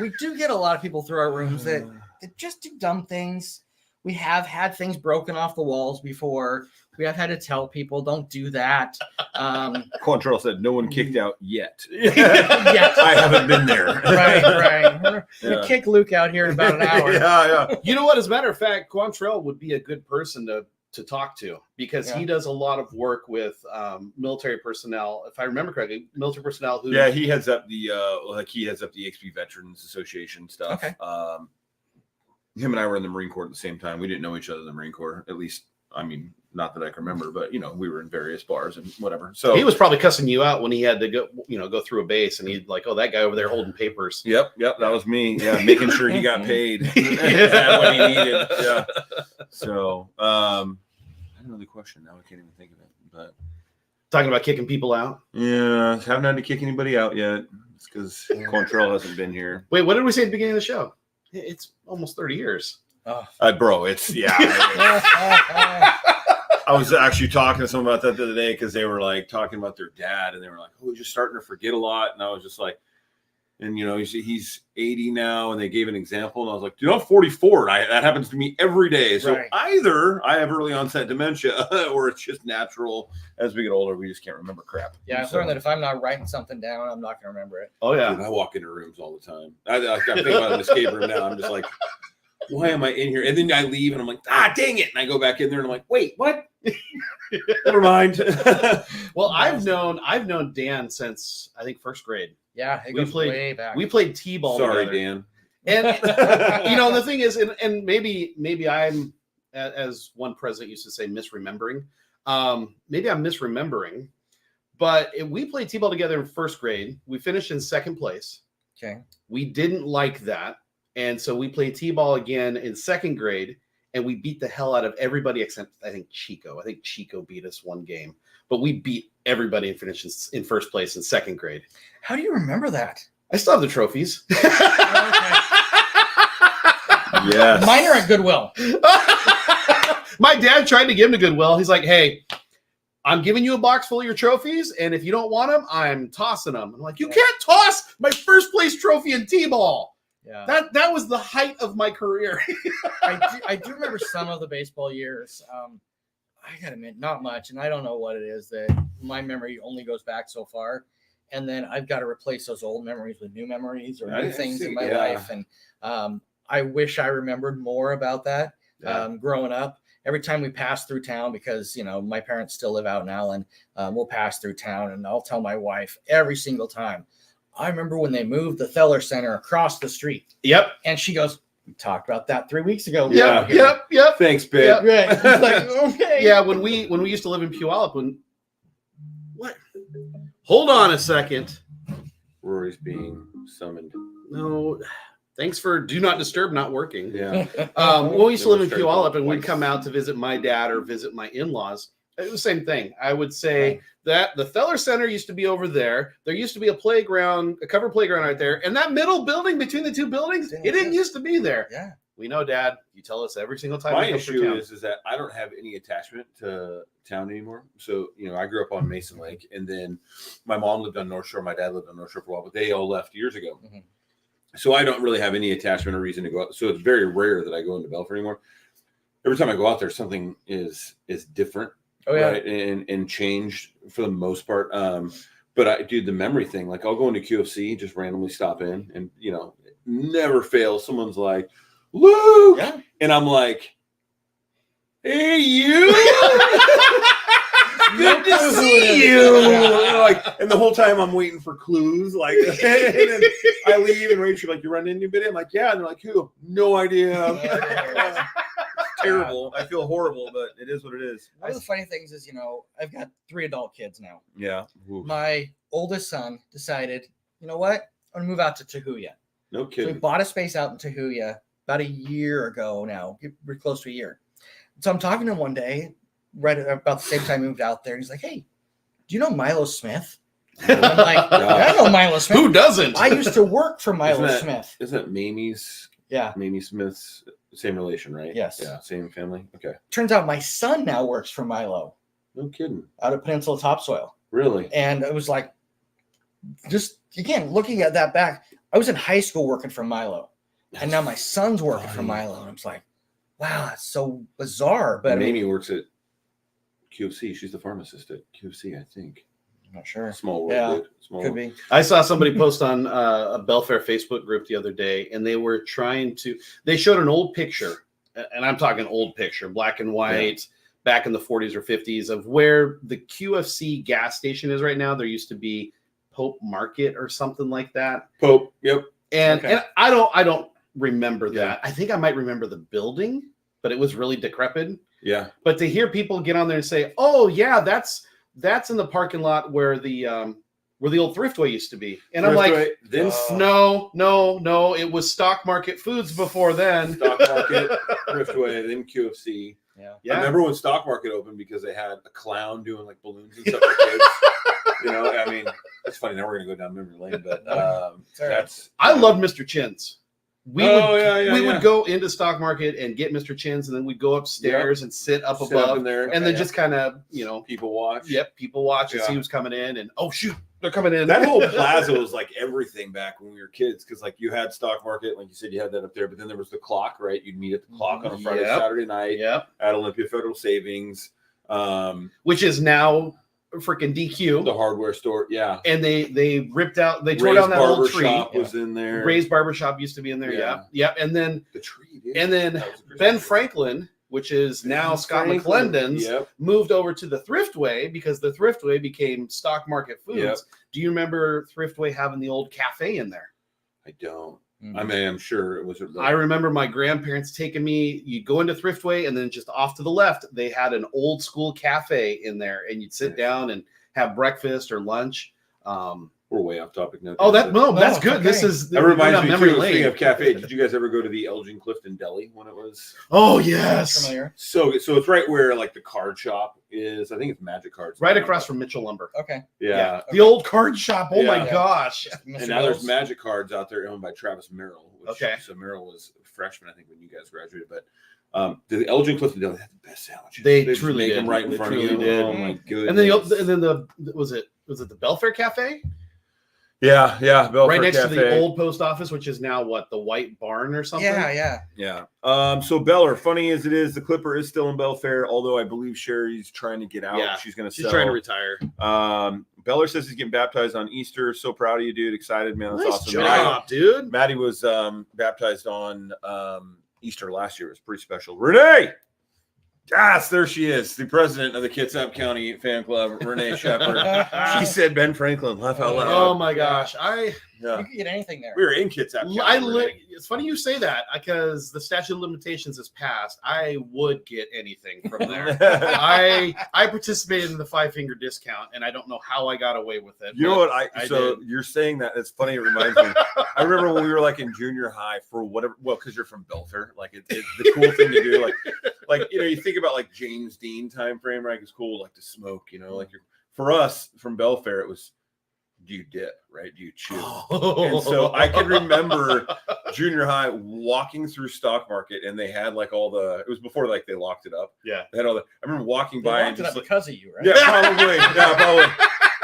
E: We do get a lot of people through our rooms that just do dumb things. We have had things broken off the walls before. We have had to tell people, don't do that.
I: Quantrell said, no one kicked out yet.
E: Yet.
I: I haven't been there.
E: Right. We're going to kick Luke out here in about an hour.
I: Yeah.
H: You know what? As a matter of fact, Quantrell would be a good person to talk to because he does a lot of work with military personnel. If I remember correctly, military personnel who
I: he heads up the XP Veterans Association stuff.
E: Okay.
I: Him and I were in the Marine Corps at the same time. We didn't know each other in the Marine Corps, at least. I mean, not that I can remember, but we were in various bars and whatever. So
H: he was probably cussing you out when he had to go through a base, and he'd like, oh, that guy over there holding papers.
I: Yep, that was me. Yeah, making sure he got paid what he needed. Yeah. So I don't know the question now. I can't even think of it. But
H: talking about kicking people out.
I: Yeah, haven't had to kick anybody out yet. It's because Quantrell hasn't been here.
H: Wait, what did we say at the beginning of the show? It's almost 30 years.
E: Oh.
I: Bro, it's I was actually talking to someone about that the other day because they were like talking about their dad and they were like, oh, he's just starting to forget a lot. And I was just like, and he's 80 now, and they gave an example, and I was like, dude, I'm 44, and that happens to me every day. So either I have early onset dementia or it's just natural as we get older, we just can't remember crap.
E: Yeah, I've learned that if I'm not writing something down, I'm not going to remember it.
H: Oh, yeah.
I: Dude, I walk into rooms all the time. I'm thinking about an escape room now. I'm just like, why am I in here? And then I leave, and I'm like, dang it. And I go back in there, and I'm like, wait, what? Never mind.
H: Well, I've known Dan since, I think, first grade.
E: Yeah, it goes way back.
H: We played T-ball
I: Sorry,
H: together.
I: Dan.
H: And the thing is, and maybe I'm, as one president used to say, misremembering. Maybe I'm misremembering, but we played T-ball together in first grade. We finished in second place.
E: Okay.
H: We didn't like that, and so we played T-ball again in second grade, and we beat the hell out of everybody except I think Chico. I think Chico beat us one game, but we beat everybody and finished in first place in second grade.
E: How do you remember that?
H: I still have the trophies.
I: Yes.
E: Mine are at Goodwill.
H: My dad tried to give him to Goodwill. He's like, hey, I'm giving you a box full of your trophies, and if you don't want them, I'm tossing them. I'm like, you can't toss my first place trophy in T-ball.
E: Yeah.
H: That was the height of my career.
E: I do remember some of the baseball years. I gotta admit, not much, and I don't know what it is that my memory only goes back so far, and then I've got to replace those old memories with new memories or new things in my life, and I wish I remembered more about that growing up. every time we pass through town, because, you know, my parents still live out in Allen, we'll pass through town and I'll tell my wife every single time, I remember when they moved the Theller Center across the street.
H: Yep.
E: And she goes, we talked about that 3 weeks ago.
H: Yep.
I: Thanks, babe.
H: Yep.
E: Right. It's like, okay.
H: Yeah, when we used to live in Puyallup, what? Hold on a second.
I: Rory's being summoned.
H: No, thanks for do not disturb not working.
I: Yeah.
H: When we used to live in
I: Started
H: Puyallup
I: going
H: and we'd
I: twice.
H: come out to visit my dad or visit my in-laws, it was the same thing. I would say that the Theller Center used to be over there. There used to be a playground, a covered playground right there. And that middle building between the two buildings, it didn't used to be there.
E: Yeah.
H: We know, Dad. You tell us every single time.
I: My
H: we come through
I: issue
H: town.
I: is that I don't have any attachment to town anymore. So, you know, I grew up on Mason Lake, and then my mom lived on North Shore. My dad lived on North Shore for a while, but they all left years ago.
E: Mm-hmm.
I: So I don't really have any attachment or reason to go out. So it's very rare that I go into Belfair anymore. Every time I go out there, something is different.
E: Oh, yeah.
I: Right. And changed for the most part. But I do the memory thing. Like I'll go into QFC, just randomly stop in, and, you know, never fails. Someone's like, Luke.
E: Yeah.
I: And I'm like, hey, you. Good to see you. Like, and the whole time I'm waiting for clues. Like, and then I leave, and Rachel's like, you run into anybody? I'm like, yeah. And they're like, who? No idea. Terrible. I feel horrible, but it is what it is.
E: One of the funny things is, you know, I've got 3 adult kids now.
I: Yeah. Ooh.
E: My oldest son decided, you know what? I'm going to move out to Tahuya.
I: No
E: So we
I: kidding.
E: bought a space out in Tahuya about a year ago now. We're close to a year. So I'm talking to him one day, right about the same time I moved out there. And he's like, hey, do you know Milo Smith? And I'm like, I know Milo Smith.
H: Who doesn't?
E: I used to work for Milo Smith.
I: Isn't that Mamie's?
E: Yeah.
I: Mamie Smith's same relation, right?
E: Yes.
I: Yeah, same family. Okay.
E: Turns out my son now works for Milo
I: No kidding.
E: out of Peninsula Topsoil.
I: Really?
E: And it was like, just again, looking at that back, I was in high school working for Milo. And now my son's working for Milo. And I'm just like, wow, that's so bizarre. But
I: Mamie works at QFC. She's the pharmacist at QFC, I think.
E: I'm not sure.
I: Small world.
E: Yeah,
I: dude. Small
E: could
I: world.
E: be.
H: I saw somebody post on a Belfair Facebook group the other day, and they were they showed an old picture, and I'm talking old picture, black and white, back in the 40s or 50s, of where the QFC gas station is right now. There used to be Pope Market or something like that.
I: Pope. Yep.
H: And I don't remember that. I think I might remember the building, but it was really decrepit.
I: Yeah.
H: But to hear people get on there and say, "Oh yeah, that's in the parking lot where the old Thriftway used to be," and I'm like,
I: then
H: no, it was Stock Market Foods before then.
I: Stock Market, Thriftway, then QFC.
E: Yeah.
I: I remember when Stock Market opened because they had a clown doing like balloons and stuff for kids. You know, I mean, it's funny. Now we're gonna go down memory lane, but that's.
H: I loved Mr. Chin's. We
I: we
H: would go into Stock Market and get Mr. Chin's, and then we'd go upstairs and sit up above
I: in there,
H: and then just kind of, you know,
I: people watch.
H: Yep, people watch and see who's coming in, and oh shoot, they're coming in.
I: That whole plaza was like everything back when we were kids, because like you had Stock Market, like you said, you had that up there, but then there was the clock, right? You'd meet at the clock on a Friday, Saturday night.
H: Yep.
I: At Olympia Federal Savings,
H: which is now freaking DQ,
I: the hardware store. Yeah.
H: And they ripped out, they tore down that old tree.
I: Shop was in there.
H: Ray's Barbershop used to be in there. Yep. And then
I: the tree. Dude.
H: And then Ben Franklin, which is now Scott McClendon's, moved over to the Thriftway because the Thriftway became Stock Market Foods.
I: Yep.
H: Do you remember Thriftway having the old cafe in there?
I: I don't. I mean, I'm sure it was.
H: I remember my grandparents taking me. You'd go into Thriftway, and then just off to the left, they had an old school cafe in there, and you'd sit down and have breakfast or lunch.
I: We're way off topic now.
H: Oh, that's good. Okay. This is
I: that reminds me
H: memory
I: too.
H: lane.
I: Speaking of cafe, did you guys ever go to the Elgin Clifton Deli when it was?
H: Oh yes,
E: familiar.
I: So it's right where like the card shop is. I think it's Magic Cards.
H: Right across from Mitchell Lumber.
E: Okay.
I: Yeah.
H: The old card shop. Oh my gosh.
I: And now there's Magic Cards out there owned by Travis Merrill.
H: Okay.
I: So Merrill was a freshman, I think, when you guys graduated. But the Elgin Clifton Deli had the best sandwiches.
H: They
I: make
H: truly did.
I: them right in front of you.
H: Did.
I: Oh my goodness.
H: And then the was it the Belfair Cafe?
I: Yeah, Belfair
H: right next
I: Cafe.
H: to the old post office, which is now what, the White Barn or something?
I: Yeah. So Beller, funny as it is, the Clipper is still in Belfair, although I believe Sherry's trying to get out.
H: Yeah,
I: she's going to
H: She's trying to retire.
I: Beller says he's getting baptized on Easter. So proud of you, dude. Excited, man. That's
H: nice
I: awesome.
H: job, dude.
I: Maddie was baptized on Easter last year. It was pretty special. Renee! Yes, there she is, the president of the Kitsap County Fan Club, Renee Shepard. She said Ben Franklin. Laugh out loud.
H: Oh my gosh,
E: You could get anything there.
I: We were in Kitsap County.
H: It's funny you say that because the statute of limitations has passed. I would get anything from there. I participated in the 5-finger discount, and I don't know how I got away with it.
I: You know what?
H: I
I: so
H: did.
I: You're saying that. It's funny. It reminds me. I remember when we were like in junior high for whatever. Well, because you're from Belfair, like it's the cool thing to do. Like you think about like James Dean time frame, right? It's cool like to smoke. Like for us from Belfair, it was. Do you dip, right? Do you chew? And so I can remember junior high walking through Stock Market, and they had like it was before like they locked it up.
H: Yeah.
I: They had I remember walking by and just
E: because of you, right?
I: Yeah, probably. Yeah, probably.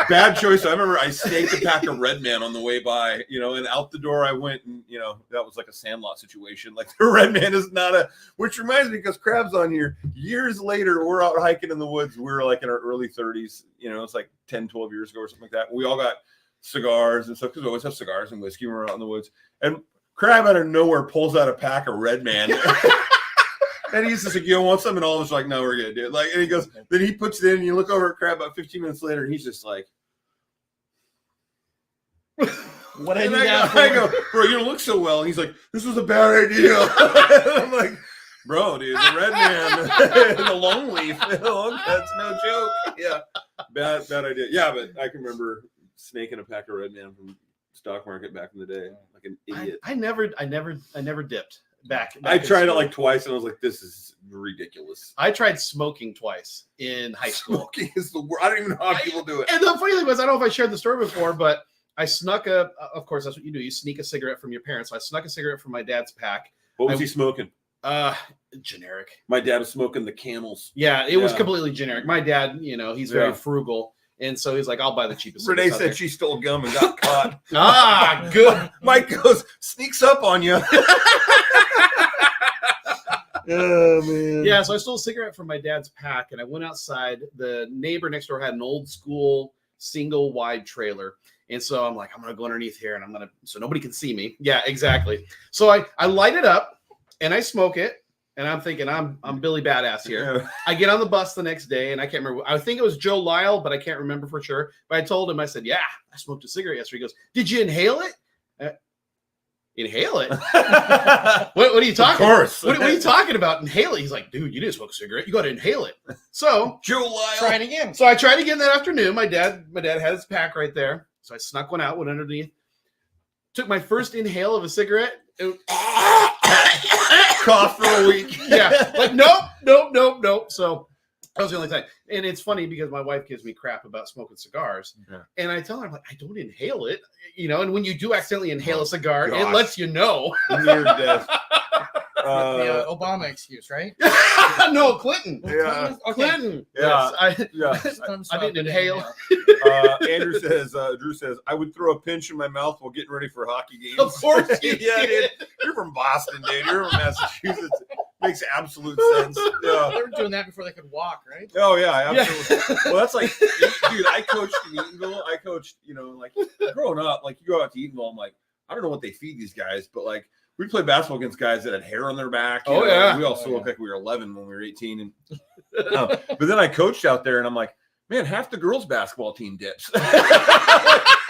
I: Bad choice. I remember I snaked a pack of Red Man on the way by, and out the door I went, and that was like a Sandlot situation. Like the Red Man is not which reminds me, because Crab's on here. Years later, we're out hiking in the woods. We were like in our early 30s. It's like 10, 12 years ago or something like that. We all got cigars and stuff because we always have cigars and whiskey when we're out in the woods. And Crab out of nowhere pulls out a pack of Red Man. And he's just like, you want something? And all of us are like, no, we're good, dude. Like, and he goes, then he puts it in, and you look over at Crab about 15 minutes later, and he's just like,
E: what did
I: I go, bro, you don't look so well. And he's like, this was a bad idea. I'm like, bro, dude, the Red Man, the long leaf, that's no joke. Yeah, bad idea. Yeah, but I can remember snaking a pack of Red Man from Stock Market back in the day, like an idiot.
H: I never dipped back
I: I tried it like twice, and I was like, this is ridiculous.
H: I tried smoking twice in high school.
I: Smoking is the worst. I don't even know how people do it.
H: And the funny thing was, I don't know if I shared the story before, but I snuck of course, that's what you do. You sneak a cigarette from your parents. So I snuck a cigarette from my dad's pack.
I: What was he smoking?
H: Generic.
I: My dad was smoking the Camels.
H: Yeah, it was completely generic. My dad, he's very frugal. And so he's like, I'll buy the cheapest.
I: Renee said she stole gum and got
H: caught. Good.
I: Mike goes, sneaks up on you. Oh, man.
H: Yeah, so I stole a cigarette from my dad's pack, and I went outside. The neighbor next door had an old school single wide trailer. And so I'm like, I'm going to go underneath here, and so nobody can see me. Yeah, exactly. So I light it up, and I smoke it. And I'm thinking, I'm Billy Badass here.
I: Yeah.
H: I get on the bus the next day, and I can't remember. I think it was Joe Lyle, but I can't remember for sure. But I told him, I said, yeah, I smoked a cigarette yesterday. He goes, did you inhale it? Inhale it? What are you talking about?
I: Of course.
H: What are you talking about? Inhale it. He's like, dude, you didn't smoke a cigarette. You got to inhale it. So
I: Joe Lyle.
E: Try it again.
H: So I tried again that afternoon. My dad had his pack right there. So I snuck one out, went underneath. Took my first inhale of a cigarette.
I: Cough for a week.
H: Yeah. Like, nope. So that was the only time. And it's funny because my wife gives me crap about smoking cigars. Yeah. And I tell her, I'm like, I don't inhale it. And when you do accidentally inhale a cigar, it lets you know.
I: Near death.
E: The Obama excuse, right?
H: No, Clinton.
I: Yeah.
H: Clinton.
I: Yeah.
H: Yes. I didn't inhale.
I: Drew says, I would throw a pinch in my mouth while getting ready for hockey games.
H: Of course you
I: yeah,
H: did.
I: Dude. You're from Boston, dude. You're from Massachusetts. Makes absolute sense. Yeah.
E: They were doing that before they could walk, right?
I: Oh, yeah, absolutely. Well, that's like, dude, I coached in Eatonville. I coached, like, growing up, like, you go out to Eatonville, I'm like, I don't know what they feed these guys, but, like, we'd play basketball against guys that had hair on their back.
H: Oh, yeah.
I: We also looked like we were 11 when we were 18. And but then I coached out there, and I'm like, man, half the girls' basketball team dips.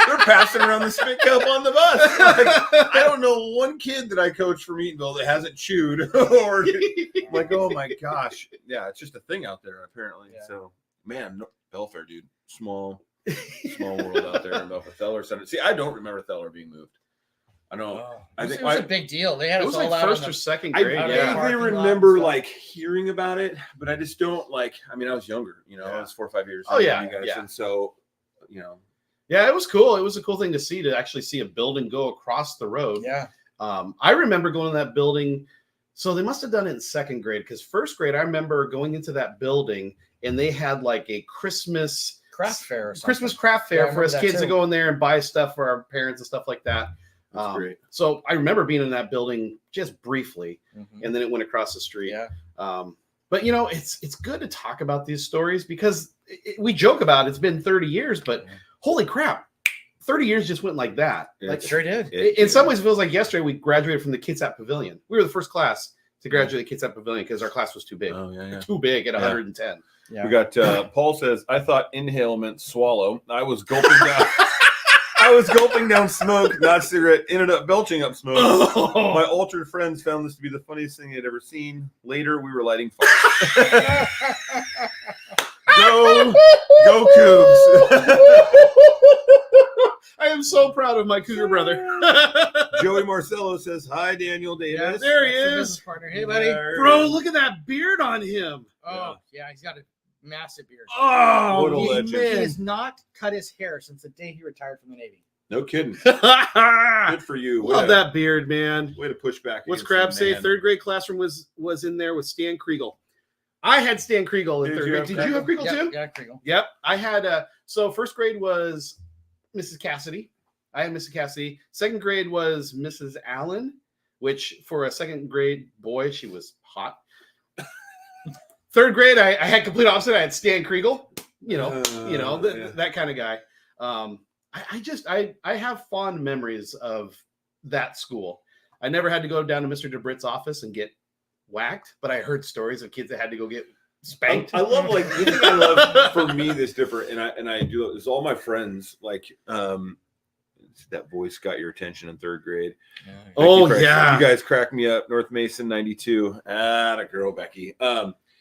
I: They're passing around the spit cup on the bus. Like, I don't know one kid that I coached from Eatonville that hasn't chewed. Or I'm like, oh, my gosh. Yeah, it's just a thing out there, apparently. Yeah. So, man, Belfair, dude. Small world out there in Belfair. Theller Center. See, I don't remember Theller being moved. I know.
E: I think it was a big deal. They had
H: it was
E: us all
H: like
E: out
H: first or second grade.
I: I vaguely remember like hearing about it, but I just don't like. I mean, I was younger. I was 4 or 5 years.
H: Oh yeah,
I: you guys, and so
H: Yeah, it was cool. It was a cool thing to see, to actually see a building go across the road.
E: Yeah.
H: I remember going to that building. So they must have done it in second grade, because first grade I remember going into that building and they had like a Christmas
E: craft fair,
H: for us kids to go in there and buy stuff for our parents and stuff like that.
I: That's great.
H: So I remember being in that building just briefly, and then it went across the street.
E: Yeah.
H: But it's good to talk about these stories because we joke about it. It's been 30 years, but holy crap, 30 years just went like that.
E: It sure did.
H: In some ways, it feels like yesterday we graduated from the Kitsap Pavilion. We were the first class to graduate Kitsap Pavilion because our class was too big.
I: Oh yeah.
H: Too big at 110.
A: Yeah.
I: We got Paul says, I thought inhale meant swallow. I was gulping down. I was gulping down smoke, not cigarette. Ended up belching up smoke.
H: Oh.
I: My altered friends found this to be the funniest thing they'd ever seen. Later, we were lighting fires. Go Cougs!
H: I am so proud of my Cougar brother.
I: Joey Marcello says, "Hi, Daniel Davis."
H: Yeah, there he
E: That's your
H: is.
E: business partner. Hey, buddy.
H: Bro, look at that beard on him.
E: Oh, yeah, he's got a massive beard.
H: Oh,
I: What a
E: he,
I: legend.
E: he has not cut his hair since the day he retired from the Navy.
I: No kidding. Good for you.
H: Love that beard, man.
I: Way to push back.
H: What's
I: against
H: Crab
I: the
H: say?
I: man.
H: Third grade classroom was in there with Stan Kriegel. I had Stan Kriegel in
I: Did
H: third
I: you
H: grade.
I: have
H: Did you have Kriegel
E: Yeah,
H: too?
E: yeah, Kriegel.
H: Yep. I had so first grade was Mrs. Cassidy. I had Mrs. Cassidy. Second grade was Mrs. Allen, which for a second grade boy, she was hot. Third grade, I had complete opposite. I had Stan Kriegel, that kind of guy. I have fond memories of that school. I never had to go down to Mr. DeBritt's office and get whacked, but I heard stories of kids that had to go get spanked.
I: I love the thing I love for me that's different, and I do is all my friends that voice got your attention in third grade.
H: Oh,
I: Becky
H: yeah.
I: you guys crack me up. North Mason 92. Ah, a girl, Becky.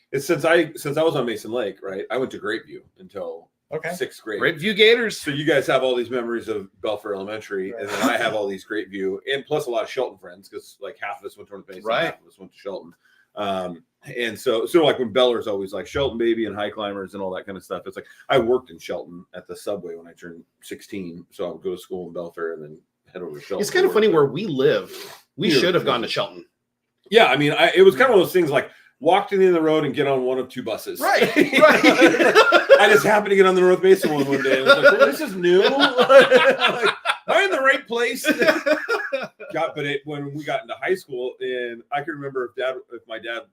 I: It's since I was on Mason Lake, right? I went to Greatview until sixth grade.
H: Great View Gators.
I: So you guys have all these memories of Belfair Elementary, and then I have all these Greatview, and plus a lot of Shelton friends because like half of us went to North Mason, half of us went to Shelton. And so like when Beller's always like Shelton baby and high climbers and all that kind of stuff. It's like I worked in Shelton at the subway when I turned 16, so I would go to school in Belfair and then head over to Shelton.
H: It's kind of funny where we live. We should have gone to Shelton.
I: Yeah, I mean, it was kind of one of those things like walk to the end of the road and get on one of two buses.
H: Right.
I: I just happened to get on the North Mason one day. And I was like, well, this is new. Like, am I in the right place? When we got into high school, and I can remember if my dad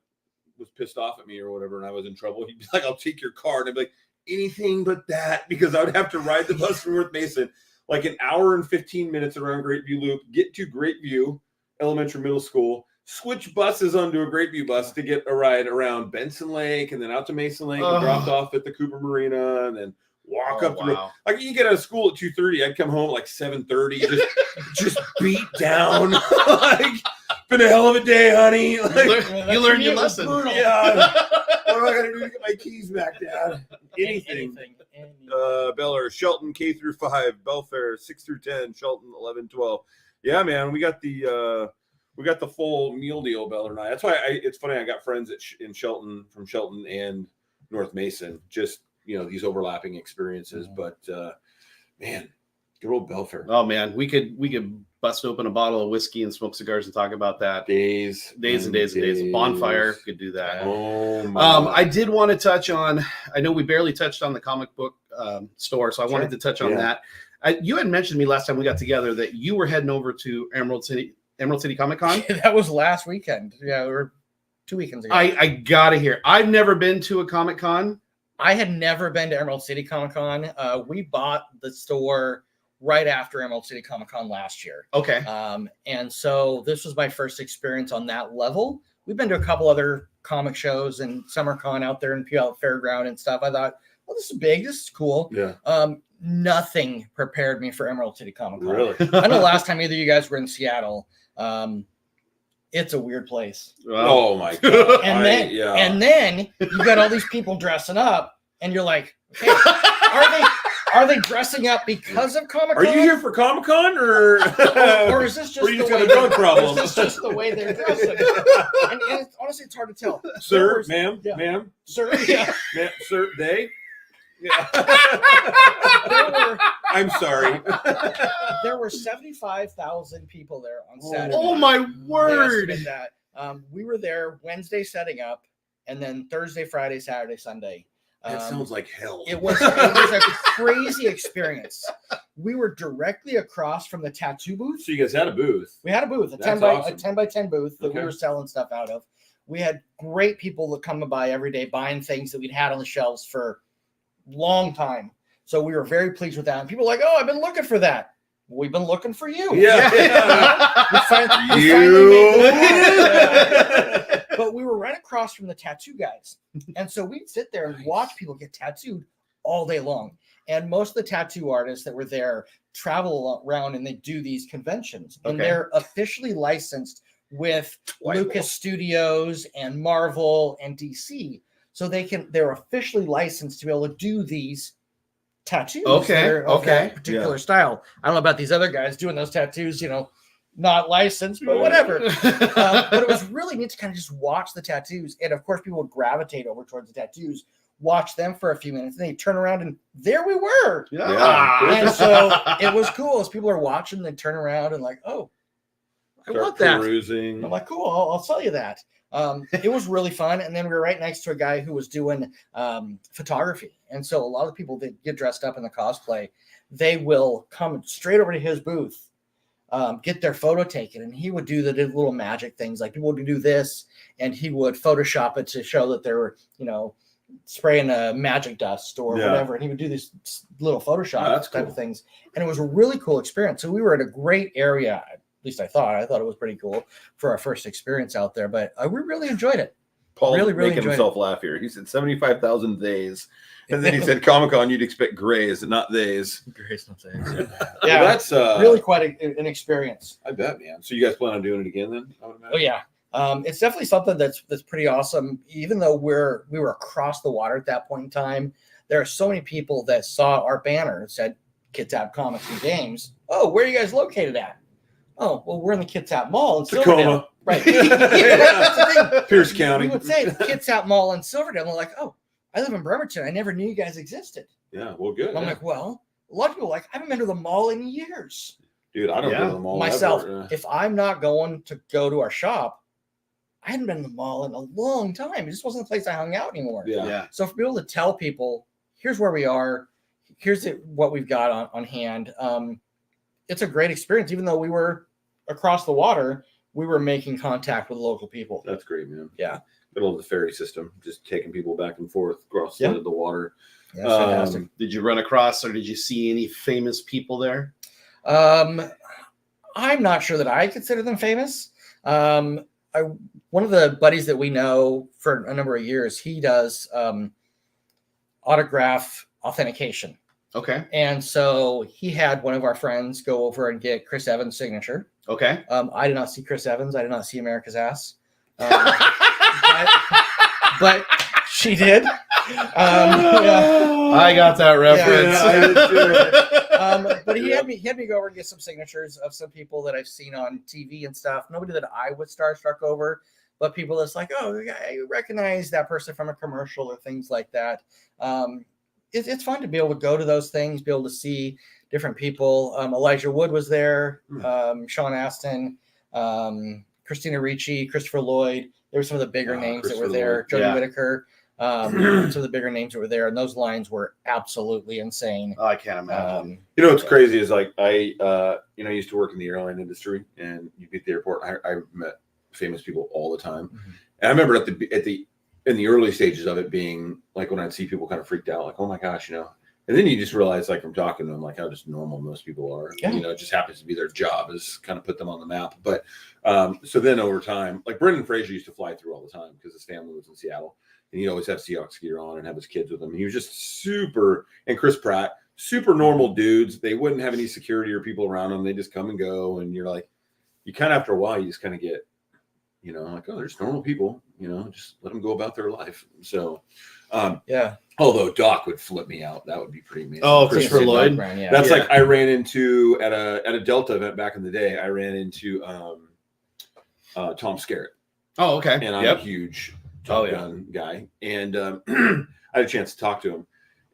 I: was pissed off at me or whatever, and I was in trouble, he'd be like, "I'll take your car," and I'd be like, "Anything but that," because I would have to ride the bus from North Mason like an hour and 15 minutes around Greatview Loop, get to Greatview Elementary Middle School, switch buses onto a Greatview bus to get a ride around Benson Lake, and then out to Mason Lake, and dropped off at the Cooper Marina, and then walk up the road. Like you get out of school at 2:30, I'd come home at like 7:30, just beat down. Like, been a hell of a day, honey. Like,
H: you learned your lesson.
I: Yeah. What am I gonna do to get my keys back, Dad? Anything. Beller, Shelton K through 5, Belfair 6 through 10, Shelton 11, 12. Yeah, man, we got the full meal deal, Beller and I. That's why it's funny. I got friends in Shelton, from Shelton and North Mason. Just these overlapping experiences, but man, good old Belfair.
H: Oh man, we could bust open a bottle of whiskey and smoke cigars and talk about that
I: Days
H: and days. Bonfire could do that.
I: Oh my.
H: I did want to touch on. I know we barely touched on the comic book store, so I wanted to touch on that. You had mentioned to me last time we got together that you were heading over to Emerald City Comic Con.
E: That was last weekend. Yeah, or 2 weekends ago.
H: I gotta hear. I've never been to a Comic Con.
E: I had never been to Emerald City Comic Con. We bought the store right after Emerald City Comic Con last year.
H: Okay.
E: And so this was my first experience on that level. We've been to a couple other comic shows and Summer Con out there in Puyallup Fairground and stuff. I thought, well, this is big. This is cool.
I: Yeah.
E: Nothing prepared me for Emerald City Comic Con.
I: Really?
E: I know last time either of you guys were in Seattle. It's a weird place.
I: Oh my god!
E: And then you got all these people dressing up, and you're like, okay, are they dressing up because of Comic Con?
I: Are you here for Comic Con, or
E: is this just
I: or you just
E: the
I: got
E: way
I: a drug problem?
E: Is this just the way they're dressing? And honestly, it's hard to tell.
I: Sir, ma'am,
E: sir, yeah.
I: Ma'am, sir, they. Yeah. I'm sorry.
E: There were 75,000 people there on Saturday.
H: Oh my word!
E: That. We were there Wednesday setting up, and then Thursday, Friday, Saturday, Sunday.
I: That sounds like hell.
E: It was a crazy experience. We were directly across from the tattoo booth.
I: So you guys had a booth.
E: We had a booth, a 10 by 10 booth that we were selling stuff out of. We had great people that come by every day buying things that we'd had on the shelves for a long time. So we were very pleased with that. And people were like, "Oh, I've been looking for that." We've been looking for you.
I: Yeah.
E: We finally made the right across from the tattoo guys. And so we'd sit there and watch people get tattooed all day long. And most of the tattoo artists that were there travel around and they do these conventions. And they're officially licensed with Lucas Studios and Marvel and DC. So they're officially licensed to be able to do these tattoos. Of that particular style. I don't know about these other guys doing those tattoos, not licensed, but whatever. But it was really neat to kind of just watch the tattoos. And of course, people would gravitate over towards the tattoos, watch them for a few minutes, and they turn around and there we were. And so it was cool as people are watching, they turn around and like, oh, I want that. I'm like, cool, I'll sell you that. It was really fun. And then we were right next to a guy who was doing photography. And so a lot of people that get dressed up in the cosplay, they will come straight over to his booth, get their photo taken. And he would do the little magic things. Like people would do this and he would Photoshop it to show that they were, spraying a magic dust or whatever. And he would do these little Photoshop type of things. And it was a really cool experience. So we were in a great area. At least I thought it was pretty cool for our first experience out there, but we really enjoyed it.
J: Paul
E: really
J: making himself laugh here. He said 75,000 days. And then he said Comic-Con, you'd expect grays and not theys.
E: Grays, not days.
J: Yeah. Well, that's
E: really quite an experience.
J: I bet, man. So you guys plan on doing it again then?
E: Oh yeah. It's definitely something that's pretty awesome. Even though we were across the water at that point in time, there are so many people that saw our banner and said Kitsap Comics and Games. Oh, where are you guys located at? Oh, well, we're in the Kitsap Mall in Silverdale. Right. That's the thing.
J: Pierce County.
E: We would say it's Kitsap Mall in Silverdale. And we're like, oh, I live in Bremerton. I never knew you guys existed.
J: Yeah, well, good.
E: And I'm like, well, a lot of people are like, I haven't been to the mall in years.
J: Dude, I don't go to the mall
E: myself.
J: Ever.
E: If I'm not going to go to our shop, I hadn't been to the mall in a long time. It just wasn't the place I hung out anymore.
J: Yeah.
E: So for people to tell people, here's where we are, here's what we've got on hand. It's a great experience. Even though we were across the water, we were making contact with local people.
J: That's great, man.
E: Yeah.
J: Middle of the ferry system, just taking people back and forth across the water.
E: That's fantastic.
H: Did you run across or did you see any famous people there?
E: I'm not sure that I consider them famous. One of the buddies that we know for a number of years, he does autograph authentication.
H: Okay.
E: And so he had one of our friends go over and get Chris Evans' signature.
H: Okay.
E: I did not see Chris Evans. I did not see America's ass. But she did.
H: I got that reference.
E: But he had me go over and get some signatures of some people that I've seen on TV and stuff. Nobody that I would starstruck over, but people that's like, oh, I recognize that person from a commercial or things like that. It's fun to be able to go to those things, be able to see different people. Elijah Wood was there, Sean Astin, Christina Ricci, Christopher Lloyd. There were some of the bigger names that were there. Jodie Whittaker, some of the bigger names that were there, and those lines were absolutely insane.
H: Oh, I can't imagine.
J: What's crazy is like I used to work in the airline industry, and you'd be at the airport. I met famous people all the time, and I remember in the early stages of it being like when I'd see people kind of freaked out, like, oh my gosh, and then you just realize, like, from talking to them, like how just normal most people are. Yeah. It just happens to be their job is kind of put them on the map. But so then over time, like Brendan Fraser used to fly through all the time because his family was in Seattle, and he'd always have Seahawks gear on and have his kids with him. He was just super, and Chris Pratt, super normal dudes. They wouldn't have any security or people around them. They just come and go, and you're like, you kind of after a while, you just kind of get, like, oh, there's normal people. Just let them go about their life. So, Although Doc would flip me out, that would be pretty amazing.
H: Oh, Christopher Lloyd.
J: That's like I ran into at a Delta event back in the day. I ran into Tom Skerritt.
H: Oh, okay.
J: And I'm a huge Top Gun guy, and I had a chance to talk to him.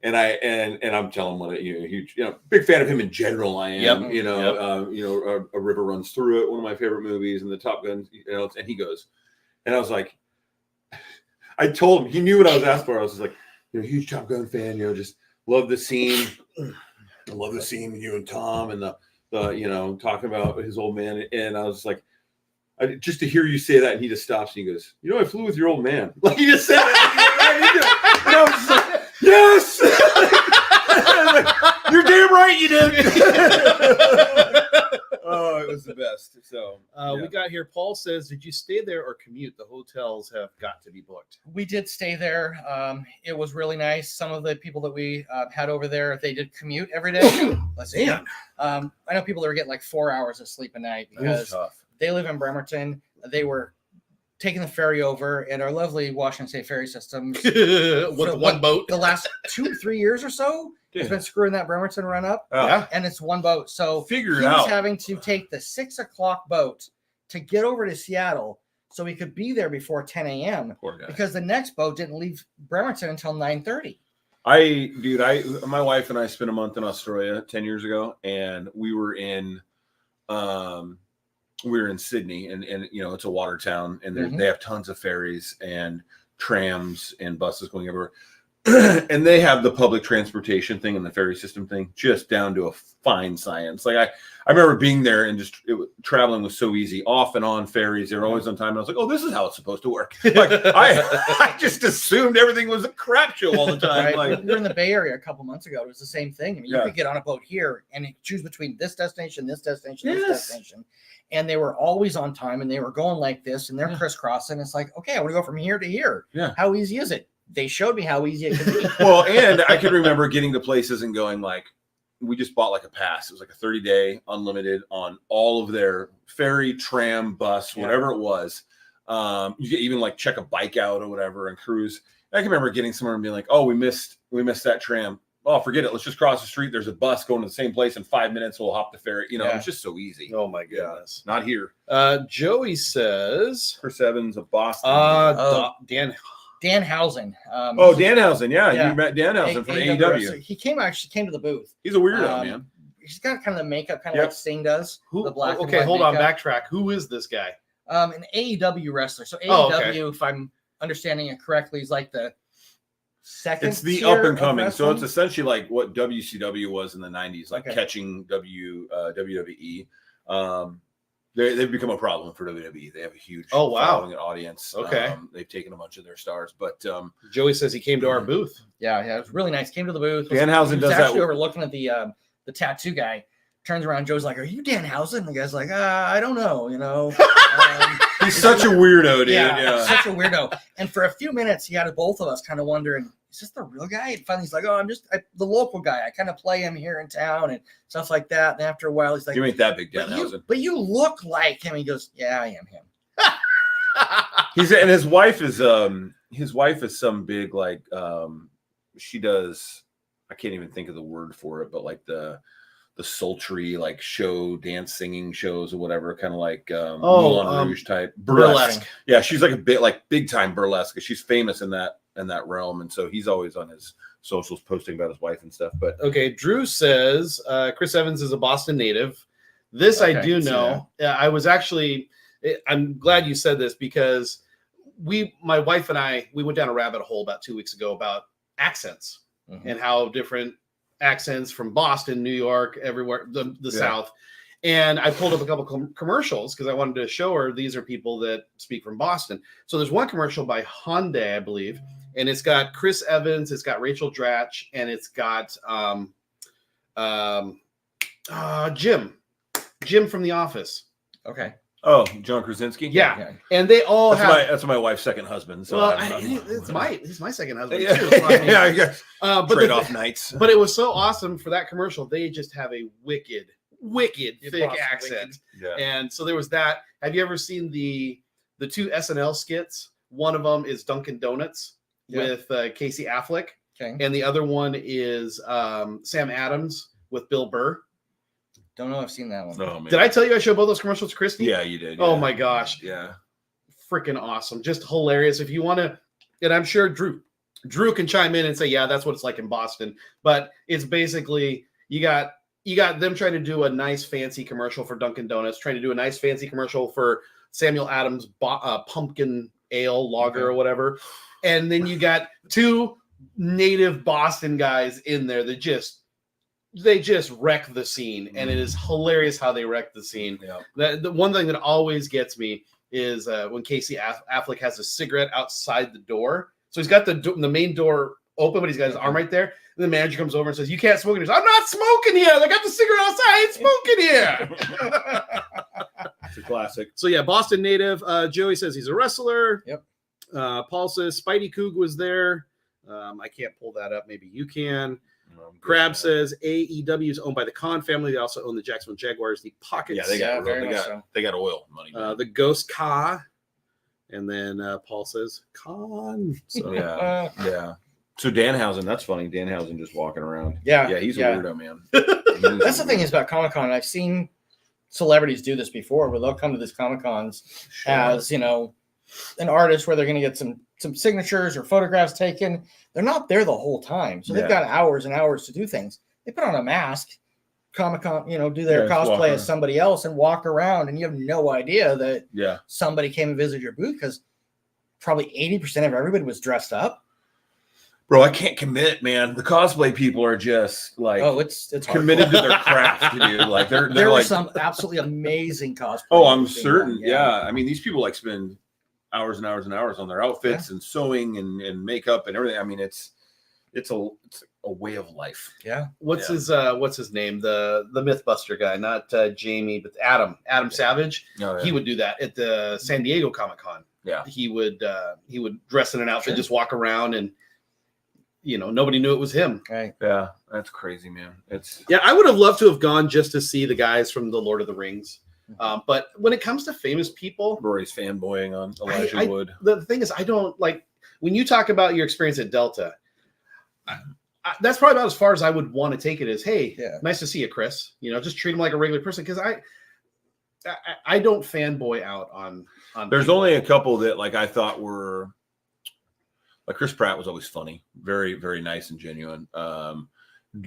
J: And I'm telling him what a huge, big fan of him in general. I am, A River Runs Through It, one of my favorite movies, and the Top Gun, and he goes, and I was like, I told him, he knew what I was asking for. I was just like, huge Top Gun fan, just love the scene. I love the scene with you and Tom and the talking about his old man. And I was like, just to hear you say that, and he just stops and he goes, I flew with your old man. Like he just said it. And I was just like, yes.
I: You're damn right you did. Oh, it was the best. So
H: we got here. Paul says, "Did you stay there or commute? The hotels have got to be booked."
E: We did stay there. It was really nice. Some of the people that we had over there, they did commute every day. Let's see. I know people that were getting like 4 hours of sleep a night because they live in Bremerton. They were taking the ferry over, and our lovely Washington State ferry system
H: with one boat.
E: The last 2 or 3 years or so has been screwing that Bremerton run up.
H: Yeah.
E: And it's one boat. So
I: figure it
E: he was
I: out.
E: having to take the 6 o'clock boat to get over to Seattle so he could be there before 10 a.m. because the next boat didn't leave Bremerton until 9:30.
I: My wife and I spent a month in Australia 10 years ago, and we were in Sydney, and you know, it's a water town, and they have tons of ferries and trams and buses going everywhere. And they have the public transportation thing and the ferry system thing just down to a fine science. Like I remember being there and traveling was so easy, off and on ferries. They're always on time. And I was like, oh, this is how it's supposed to work. Like I just assumed everything was a crap show all the time.
E: Right.
I: Like
E: We were in the Bay Area a couple months ago. It was the same thing. I mean, you could get on a boat here and choose between this destination, this destination, this destination. And they were always on time, and they were going like this, and they're crisscrossing. It's like, okay, I want to go from here to here.
I: Yeah.
E: How easy is it? They showed me how easy it could be.
I: Well, and I can remember getting to places and going like, we just bought like a pass. It was like a 30-day unlimited on all of their ferry, tram, bus, whatever it was. You could even like check a bike out or whatever and cruise. I can remember getting somewhere and being like, oh, we missed that tram. Oh, forget it. Let's just cross the street. There's a bus going to the same place in 5 minutes. We'll hop the ferry. You know, it's just so easy.
H: Oh my goodness.
I: Not here.
H: Joey says
I: Chris Evans of Boston.
E: Danhausen.
I: Danhausen. Yeah. You met Danhausen from AEW.
E: He came to the booth.
I: He's a weirdo, man.
E: He's got kind of the makeup, kind of like Sting does.
H: Who?
E: The black.
H: Okay, hold on. Backtrack. Who is this guy?
E: An AEW wrestler. So AEW, if I'm understanding it correctly, is like the second.
I: It's the up and coming. So it's essentially like what WCW was in the 90s, like catching WWE. They've become a problem for WWE. They have a huge following and audience.
H: Okay.
I: They've taken a bunch of their stars, but
H: Joey says he came to our booth.
E: Yeah, it was really nice. Came to the booth.
I: Danhausen does
E: actually
I: that.
E: over looking at the tattoo guy. Turns around, Joe's like, "Are you Danhausen?" The guy's like, "I don't know, you know."
I: He's such a weirdo, dude.
E: Yeah, such a weirdo. And for a few minutes, he had both of us kind of wondering, is this the real guy? And finally, he's like, "Oh, I'm just the local guy. I kind of play him here in town and stuff like that." And after a while, he's like,
I: "You ain't that big, Danhausen."
E: But you look like him. He goes, "Yeah, I am him."
I: And his wife is some big like she does. I can't even think of the word for it, but like the sultry like show dance singing shows or whatever, kind of like Moulin Rouge type burlesque. Yeah, she's like a bit like big time burlesque. She's famous in that realm, and so he's always on his socials posting about his wife and stuff. But
H: okay, Drew says Chris Evans is a Boston native. This I do know. I was actually. I'm glad you said this because my wife and I, we went down a rabbit hole about 2 weeks ago about accents and how different accents from Boston, New York, everywhere, the South. And I pulled up a couple commercials because I wanted to show her these are people that speak from Boston. So there's one commercial by Hyundai, I believe, and it's got Chris Evans, it's got Rachel Dratch, and it's got Jim from The Office.
E: Okay.
I: Oh, John Krasinski.
H: Yeah, and they all
I: that's my wife's second husband. So
H: well, he's my second husband
I: too.
H: So I mean,
I: but trade-off nights.
H: But it was so awesome for that commercial. They just have a wicked thick accent. Yeah. And so there was that. Have you ever seen the two SNL skits? One of them is Dunkin' Donuts with Casey Affleck, and the other one is Sam Adams with Bill Burr.
E: Don't know if I've seen that one.
I: Oh,
H: did I tell you I showed both those commercials to Christy?
I: Yeah, you did.
H: Oh my gosh.
I: Yeah.
H: Freaking awesome. Just hilarious. If you want to, and I'm sure Drew can chime in and say, yeah, that's what it's like in Boston. But it's basically you got them trying to do a nice fancy commercial for Dunkin' Donuts, trying to do a nice fancy commercial for Samuel Adams pumpkin ale lager or whatever. And then you got two native Boston guys in there that they just wreck the scene, and it is hilarious how they wreck the scene. Yeah. The one thing that always gets me is when Casey Affleck has a cigarette outside the door. So he's got the main door open, but he's got his arm right there. And the manager comes over and says, "You can't smoke in here." I'm not smoking here. I got the cigarette outside. I ain't smoking here.
I: It's a classic.
H: So yeah, Boston native. Joey says he's a wrestler.
E: Yep.
H: Paul says Spidey Coog was there. I can't pull that up. Maybe you can.
I: No,
H: Crab says AEW is owned by the Khan family. They also own the Jacksonville Jaguars, the Pockets.
I: Yeah,
E: very much so.
I: they got oil money.
H: The Ghost Ka. And then Paul says Khan. So
I: Yeah. So Danhausen, that's funny. Danhausen just walking around.
E: Yeah,
I: He's a weirdo, man.
E: That's the thing is about Comic-Con. I've seen celebrities do this before, where they'll come to these Comic-Cons as, an artist where they're going to get some signatures or photographs taken. They're not there the whole time. So they've got hours and hours to do things. They put on a mask, Comic-Con, do their cosplay as somebody else and walk around, and you have no idea that somebody came and visited your booth because probably 80% of everybody was dressed up.
I: Bro, I can't commit, man. The cosplay people are just like
E: it's
I: committed to their craft, dude. Like there
E: were
I: like
E: some absolutely amazing cosplay.
I: Oh, I'm certain. Yeah. I mean, these people like spend hours and hours and hours on their outfits and sewing and makeup and everything. I mean, it's a way of life.
H: Yeah. What's his name? The Mythbuster guy, not Jamie, but Adam Savage.
I: Oh, yeah.
H: He would do that at the San Diego Comic-Con.
I: Yeah.
H: He would dress in an outfit, just walk around, and nobody knew it was him.
E: Right.
I: Yeah. That's crazy, man.
H: I would have loved to have gone just to see the guys from the Lord of the Rings. But when it comes to famous people,
I: Rory's fanboying on Elijah Wood.
H: The thing is, I don't like when you talk about your experience at Delta. That's probably about as far as I would want to take it. Is hey, nice to see you, Chris. Just treat him like a regular person, because I don't fanboy out on.
I: There's
H: people.
I: only a couple that like I thought were like Chris Pratt was always funny, very very nice and genuine.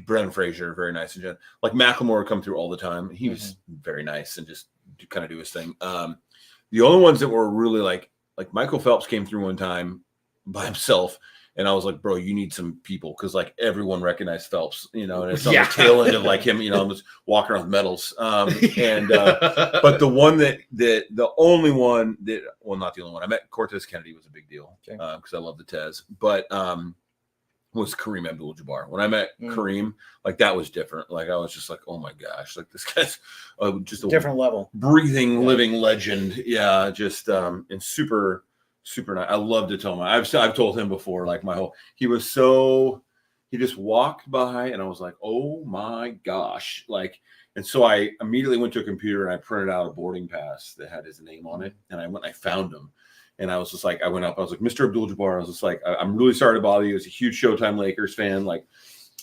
I: Brendan Fraser, very nice and genuine. Like Macklemore would come through all the time. He was very nice and just kind of do his thing. The only ones that were really like Michael Phelps came through one time by himself, and I was like, bro, you need some people, because like everyone recognized Phelps, and it's on the tail end of like him, I'm just walking around with medals. But the one the only one that, well, not the only one, I met Cortez Kennedy was a big deal because I love the Tez, but was Kareem Abdul-Jabbar. When I met Kareem, like that was different. Like I was just like, oh my gosh, like this guy's just a
E: different level,
I: breathing, living legend. Yeah, just and super nice. I love to tell him. I've told him before, like he just walked by and I was like, oh my gosh, like. And so I immediately went to a computer and I printed out a boarding pass that had his name on it, and I went and I found him. And I was just like, I went up, I was like, Mr. Abdul-Jabbar, I was just like, I'm really sorry to bother you. He's a huge Showtime Lakers fan. Like,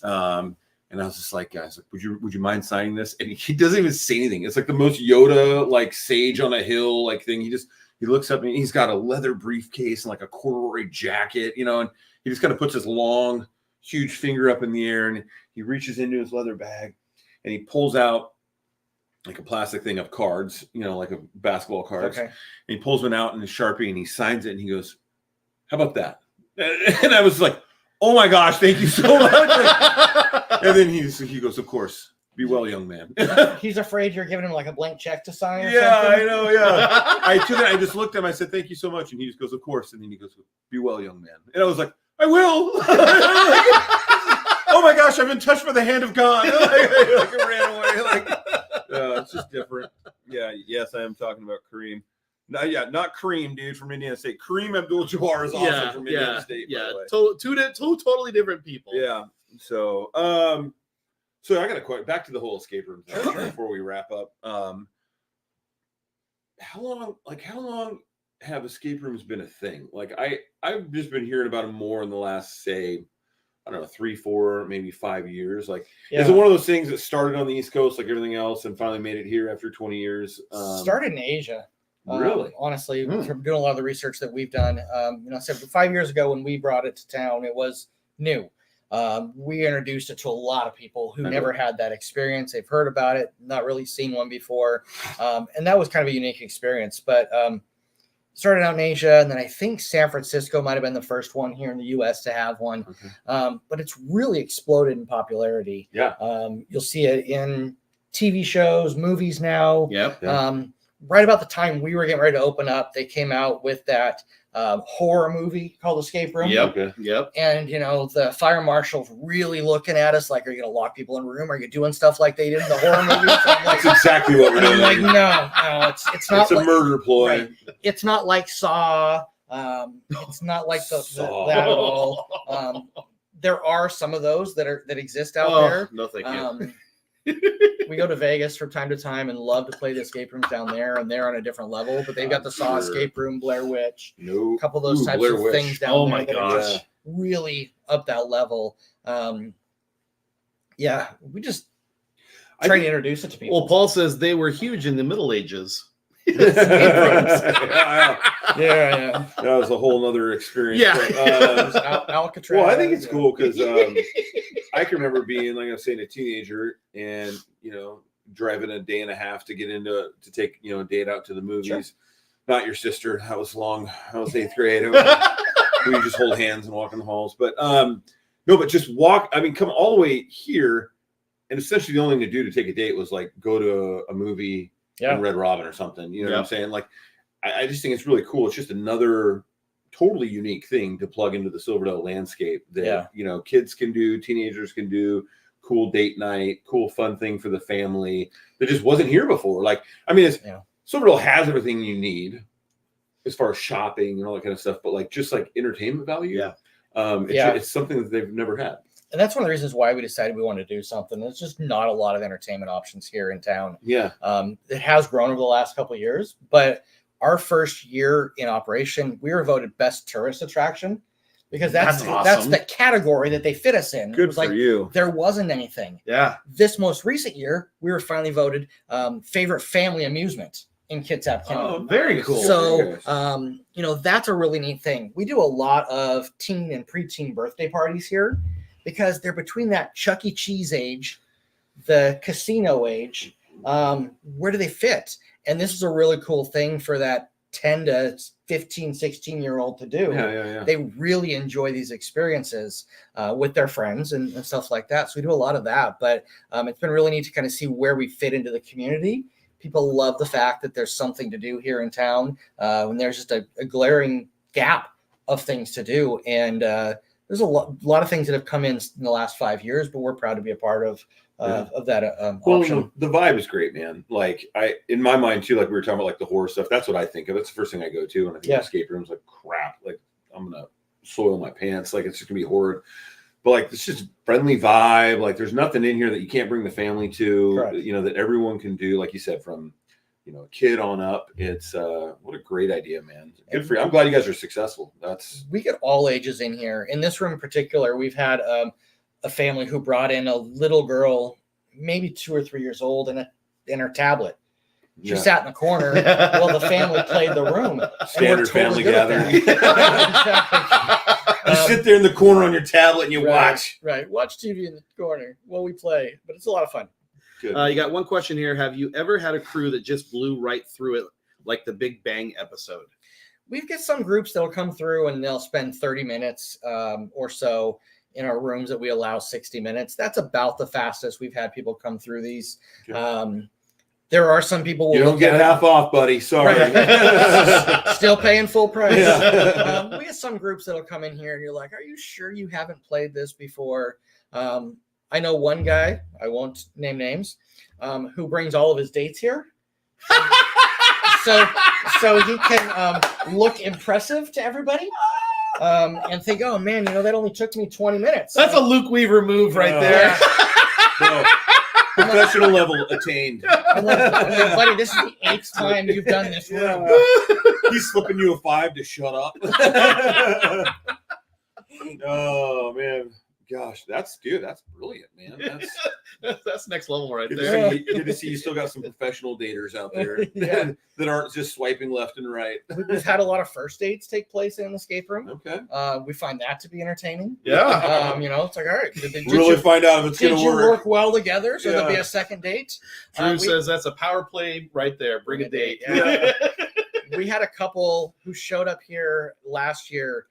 I: and I was just like, guys, like, would you mind signing this? And he doesn't even say anything. It's like the most Yoda, like sage on a hill, like thing. He looks up and he's got a leather briefcase and like a corduroy jacket, and he just kind of puts his long, huge finger up in the air and he reaches into his leather bag and he pulls out like a plastic thing of cards, like a basketball cards. Okay. And he pulls one out in a Sharpie and he signs it and he goes, how about that? And I was like, oh my gosh, thank you so much. And then he goes, of course, be well, young man.
E: He's afraid you're giving him like a blank check to sign or
I: something.
E: I
I: know, yeah. I just looked at him, I said, thank you so much. And he just goes, of course. And then he goes, be well, young man. And I was like, I will. Oh my gosh, I've been touched by the hand of God. Like it ran away. Like, it's just different. Yeah, yes, I am talking about Kareem. No, not Kareem, dude, from Indiana State. Kareem Abdul-Jabbar is also from Indiana State.
H: Yeah, two totally different people.
I: Yeah. So, I got a question. Back to the whole escape room thing before we wrap up. How long have escape rooms been a thing? Like I've just been hearing about them more in the last, say, I don't know, 3, 4, maybe 5 years. Like, is it one of those things that started on the East Coast, like everything else, and finally made it here after 20 years?
E: Started in Asia.
I: Really?
E: Honestly, from doing a lot of the research that we've done. So 5 years ago when we brought it to town, it was new. We introduced it to a lot of people who never had that experience. They've heard about it, not really seen one before. And that was kind of a unique experience. But started out in Asia, and then I think San Francisco might have been the first one here in the U.S. to have one. Okay. But it's really exploded in popularity.
I: Yeah.
E: You'll see it in TV shows, movies now.
H: Yep.
E: right about the time we were getting ready to open up, they came out with that horror movie called Escape Room.
H: Yep.
E: And, you know, the fire marshal's really looking at us like, are you going to lock people in a room? Are you doing stuff like they did in the horror movie? So I'm like,
J: That's exactly what we're doing.
E: like, no, it's not.
J: It's a murder ploy.
E: Right. It's not like Saw. It's not like
J: Saw.
E: that at all. There are some of those that exist out there.
H: No, thank you.
E: We go to Vegas from time to time and love to play the escape rooms down there, and they're on a different level. But they've got the Saw escape room, Blair Witch, a couple of those types
J: Blair
E: of
J: Witch.
E: things down
H: Oh
E: there.
H: my
E: that are
H: gosh.
E: just really up that level. Yeah, we just try to introduce it to people.
H: Well, Paul says they were huge in the Middle Ages.
J: yeah.
E: Yeah.
J: That was a whole nother experience.
H: Yeah.
J: But,
E: Alcatraz.
J: well, I think it's cool because I can remember being, like I was saying, a teenager and, you know, driving a day and a half to get into to take, you know, a date out to the movies.
E: Sure.
J: Not your sister. That was long. I was 8th grade. We just hold hands and walk in the halls. But no, but just walk. I mean, come all the way here. And essentially the only thing to do to take a date was like go to a movie in Red Robin or something. You know what I'm saying? Like, I just think it's really cool. It's just another totally unique thing to plug into the Silverdale landscape that, you know, kids can do, teenagers can do, cool date night, cool fun thing for the family that just wasn't here before. Like, I mean, Silverdale has everything you need as far as shopping and all that kind of stuff, but like just like entertainment value. It's something that they've never had.
E: And that's one of the reasons why we decided we wanted to do something. There's just not a lot of entertainment options here in town.
J: Yeah.
E: It has grown over the last couple of years, but our first year in operation, we were voted best tourist attraction because that's
H: awesome.
E: the category that they fit us in.
J: Good
E: it was
J: for
E: like,
J: you.
E: There wasn't anything.
H: Yeah.
E: This most recent year, we were finally voted favorite family amusement in Kitsap County.
H: Oh, very cool.
E: So, you know, that's a really neat thing. We do a lot of teen and preteen birthday parties here because they're between that Chuck E. Cheese age, the casino age. Where do they fit? And this is a really cool thing for that 10 to 15, 16-year-old to do.
J: Yeah.
E: They really enjoy these experiences with their friends and stuff like that. So we do a lot of that. But it's been really neat to kind of see where we fit into the community. People love the fact that there's something to do here in town when there's just a glaring gap of things to do. And there's a lot of things that have come in the last 5 years, but we're proud to be a part of that option.
J: The vibe is great, man. Like in my mind too, like we were talking about like the horror stuff. That's what I think of. That's the first thing I go to when I think of escape rooms. Like crap, like I'm gonna soil my pants. Like it's just gonna be horrid. But like it's just friendly vibe. Like there's nothing in here that you can't bring the family to.
E: Correct.
J: You know that everyone can do. Like you said, from a kid on up. It's what a great idea, man. Good for you. I'm glad you guys are successful.
E: We get all ages in here. In this room in particular, we've had a family who brought in a little girl, maybe 2 or 3 years old, and her tablet. She sat in the corner while the family played the room.
J: Standard family gathering.
E: Exactly.
J: You sit there in the corner on your tablet and you watch.
E: Right. Watch TV in the corner while we play. But it's a lot of fun.
H: Good. You got one question here. Have you ever had a crew that just blew right through it, like the Big Bang episode?
E: We've got some groups that'll come through and they'll spend 30 minutes or so in our rooms that we allow 60 minutes. That's about the fastest we've had people come through these.
J: Okay.
E: There are some people.
J: You don't get half off, buddy. Sorry.
E: Right. Still paying full price.
J: Yeah.
E: We have some groups that'll come in here and you're like, are you sure you haven't played this before? I know one guy, I won't name names, who brings all of his dates here. So he can look impressive to everybody and think, oh man, that only took me 20 minutes.
H: That's a Luke Weaver move right there.
J: No. Professional level attained.
E: I'm like, buddy, this is the 8th time you've done this room.
J: He's flipping you a 5 to shut up. Oh man. Gosh, that's brilliant, man.
H: That's next level right there.
J: Good to see you still got some professional daters out there that aren't just swiping left and right.
E: We've had a lot of first dates take place in an escape room.
J: Okay.
E: We find that to be entertaining.
H: Yeah.
E: It's like, all right.
J: Really find out if it's going to work.
E: Did you work well together? So there'll be a second date.
H: Drew says that's a power play right there. Bring a date.
E: Yeah. We had a couple who showed up here last year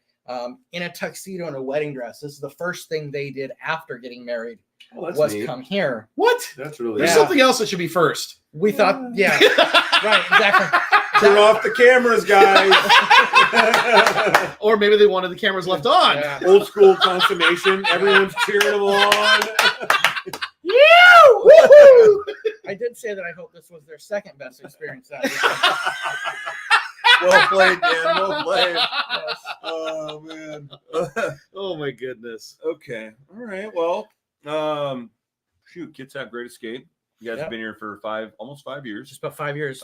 E: in a tuxedo and a wedding dress. This is the first thing they did after getting married. was come here.
H: What?
J: That's really
H: There's
E: Yeah.
H: something else that should be first.
E: We thought, yeah, right, exactly.
J: Turn off the cameras, guys.
H: Or maybe they wanted the cameras left on.
E: Yeah.
J: Old school consummation. Everyone's cheering them on.
H: Woo-hoo!
E: I did say that I hope this was their second best experience that week.
J: Well played, Dan. Well played.
E: Yes.
J: Oh man.
H: Oh my goodness.
J: Okay. All right. Well, shoot, Kitsap Great Escape. You guys have been here for almost 5 years.
E: Just about 5 years.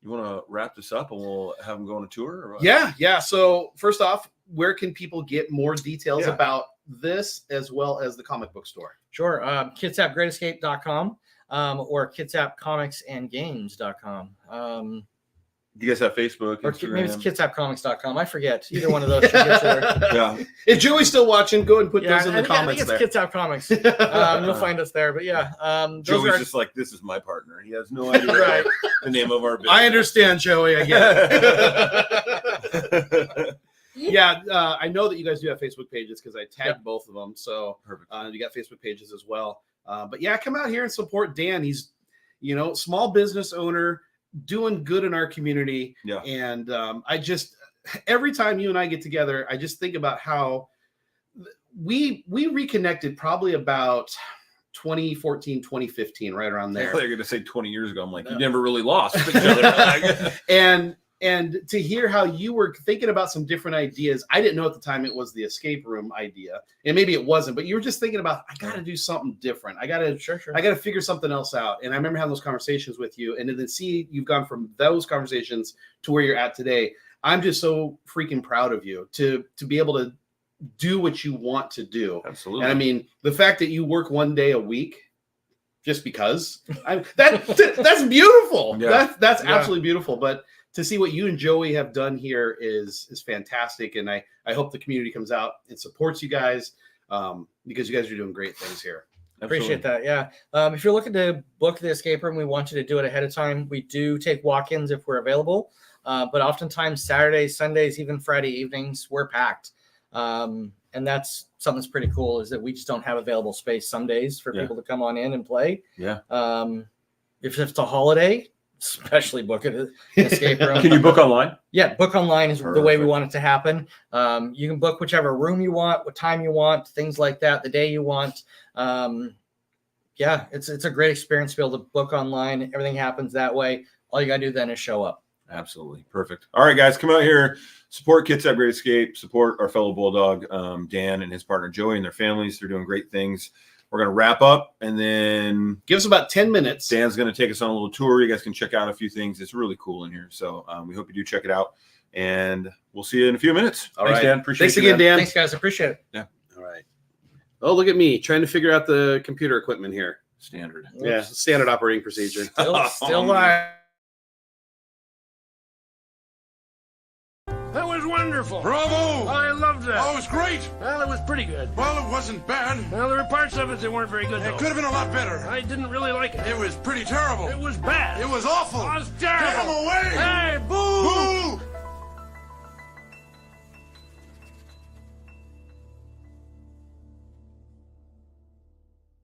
J: You want to wrap this up and we'll have them go on a tour? Or what?
H: Yeah. So first off, where can people get more details
J: Yeah.
H: about this as well as the comic book store?
E: Sure. KitsapGreatEscape.com or KitsapComicsAndGames.com.
J: Do you guys have Facebook?
E: Or
J: Instagram?
E: maybe it's KitsapComics.com. I forget. Either one of those should get you there.
J: Yeah.
H: If Joey's still watching, go ahead and put
E: Yeah,
H: those in the comments
E: I think
H: there.
E: it's Kitsap Comics. You'll find us there. But yeah, those
J: Joey's
E: are
J: just like, this is my partner. He has no idea
E: Right.
J: the name of our business.
H: I understand, Joey. I get it. Yeah, I know that you guys do have Facebook pages because I tagged both of them. So
J: Perfect.
H: you got Facebook pages as well. But yeah, come out here and support Dan. He's, small business owner, doing good in our community.
J: Yeah.
H: And I just, every time you and I get together, I just think about how we reconnected probably about 2014, 2015, right around
J: I
H: there.
J: thought you were going to say 20 years ago. I'm like, you never really lost each other.
H: And to hear how you were thinking about some different ideas, I didn't know at the time it was the escape room idea, and maybe it wasn't, but you were just thinking about, I got to do something different. I got to figure something else out. And I remember having those conversations with you, and then see you've gone from those conversations to where you're at today. I'm just so freaking proud of you to be able to do what you want to do.
J: Absolutely.
H: And I mean, the fact that you work one day a week just because, that's beautiful.
J: Yeah.
H: That's absolutely beautiful. But to see what you and Joey have done here is fantastic. And I hope the community comes out and supports you guys because you guys are doing great things here.
E: Appreciate that. Yeah. If you're looking to book the escape room, we want you to do it ahead of time. We do take walk-ins if we're available. But oftentimes Saturdays, Sundays, even Friday evenings, we're packed. And that's something that's pretty cool is that we just don't have available space some days for people to come on in and play.
J: Yeah.
E: If it's a holiday, especially book it an escape room.
J: Can you book online?
E: Yeah, book online is the way we want it to happen. You can book whichever room you want, what time you want, things like that, the day you want. Yeah, it's a great experience to be able to book online. Everything happens that way. All you got to do then is show up.
J: Absolutely. Perfect. All right, guys, come out here, support Kitsap Great Escape, support our fellow Bulldog, Dan and his partner Joey and their families. They're doing great things. We're going to wrap up and then
H: give us about 10 minutes.
J: Dan's going to take us on a little tour. You guys can check out a few things. It's really cool in here. So we hope you do check it out. And we'll see you in a few minutes.
H: Thanks,
J: Dan. Appreciate
H: Thanks
J: you,
H: again, Dan.
E: Thanks, guys. Appreciate it.
J: Yeah.
H: All right. Oh, look at me trying to figure out the computer equipment here.
J: Standard.
H: Yeah, standard operating procedure.
E: Still live.
F: That was wonderful.
K: Bravo!
F: I loved that.
K: Oh, it was great.
F: Well, it was pretty good.
K: Well, it wasn't bad.
F: Well, there were parts of it that weren't very good,
K: It
F: though.
K: could have been a lot better.
F: I didn't really like it.
K: It was pretty terrible.
F: It was bad.
K: It was awful.
F: It was terrible.
K: Get him away!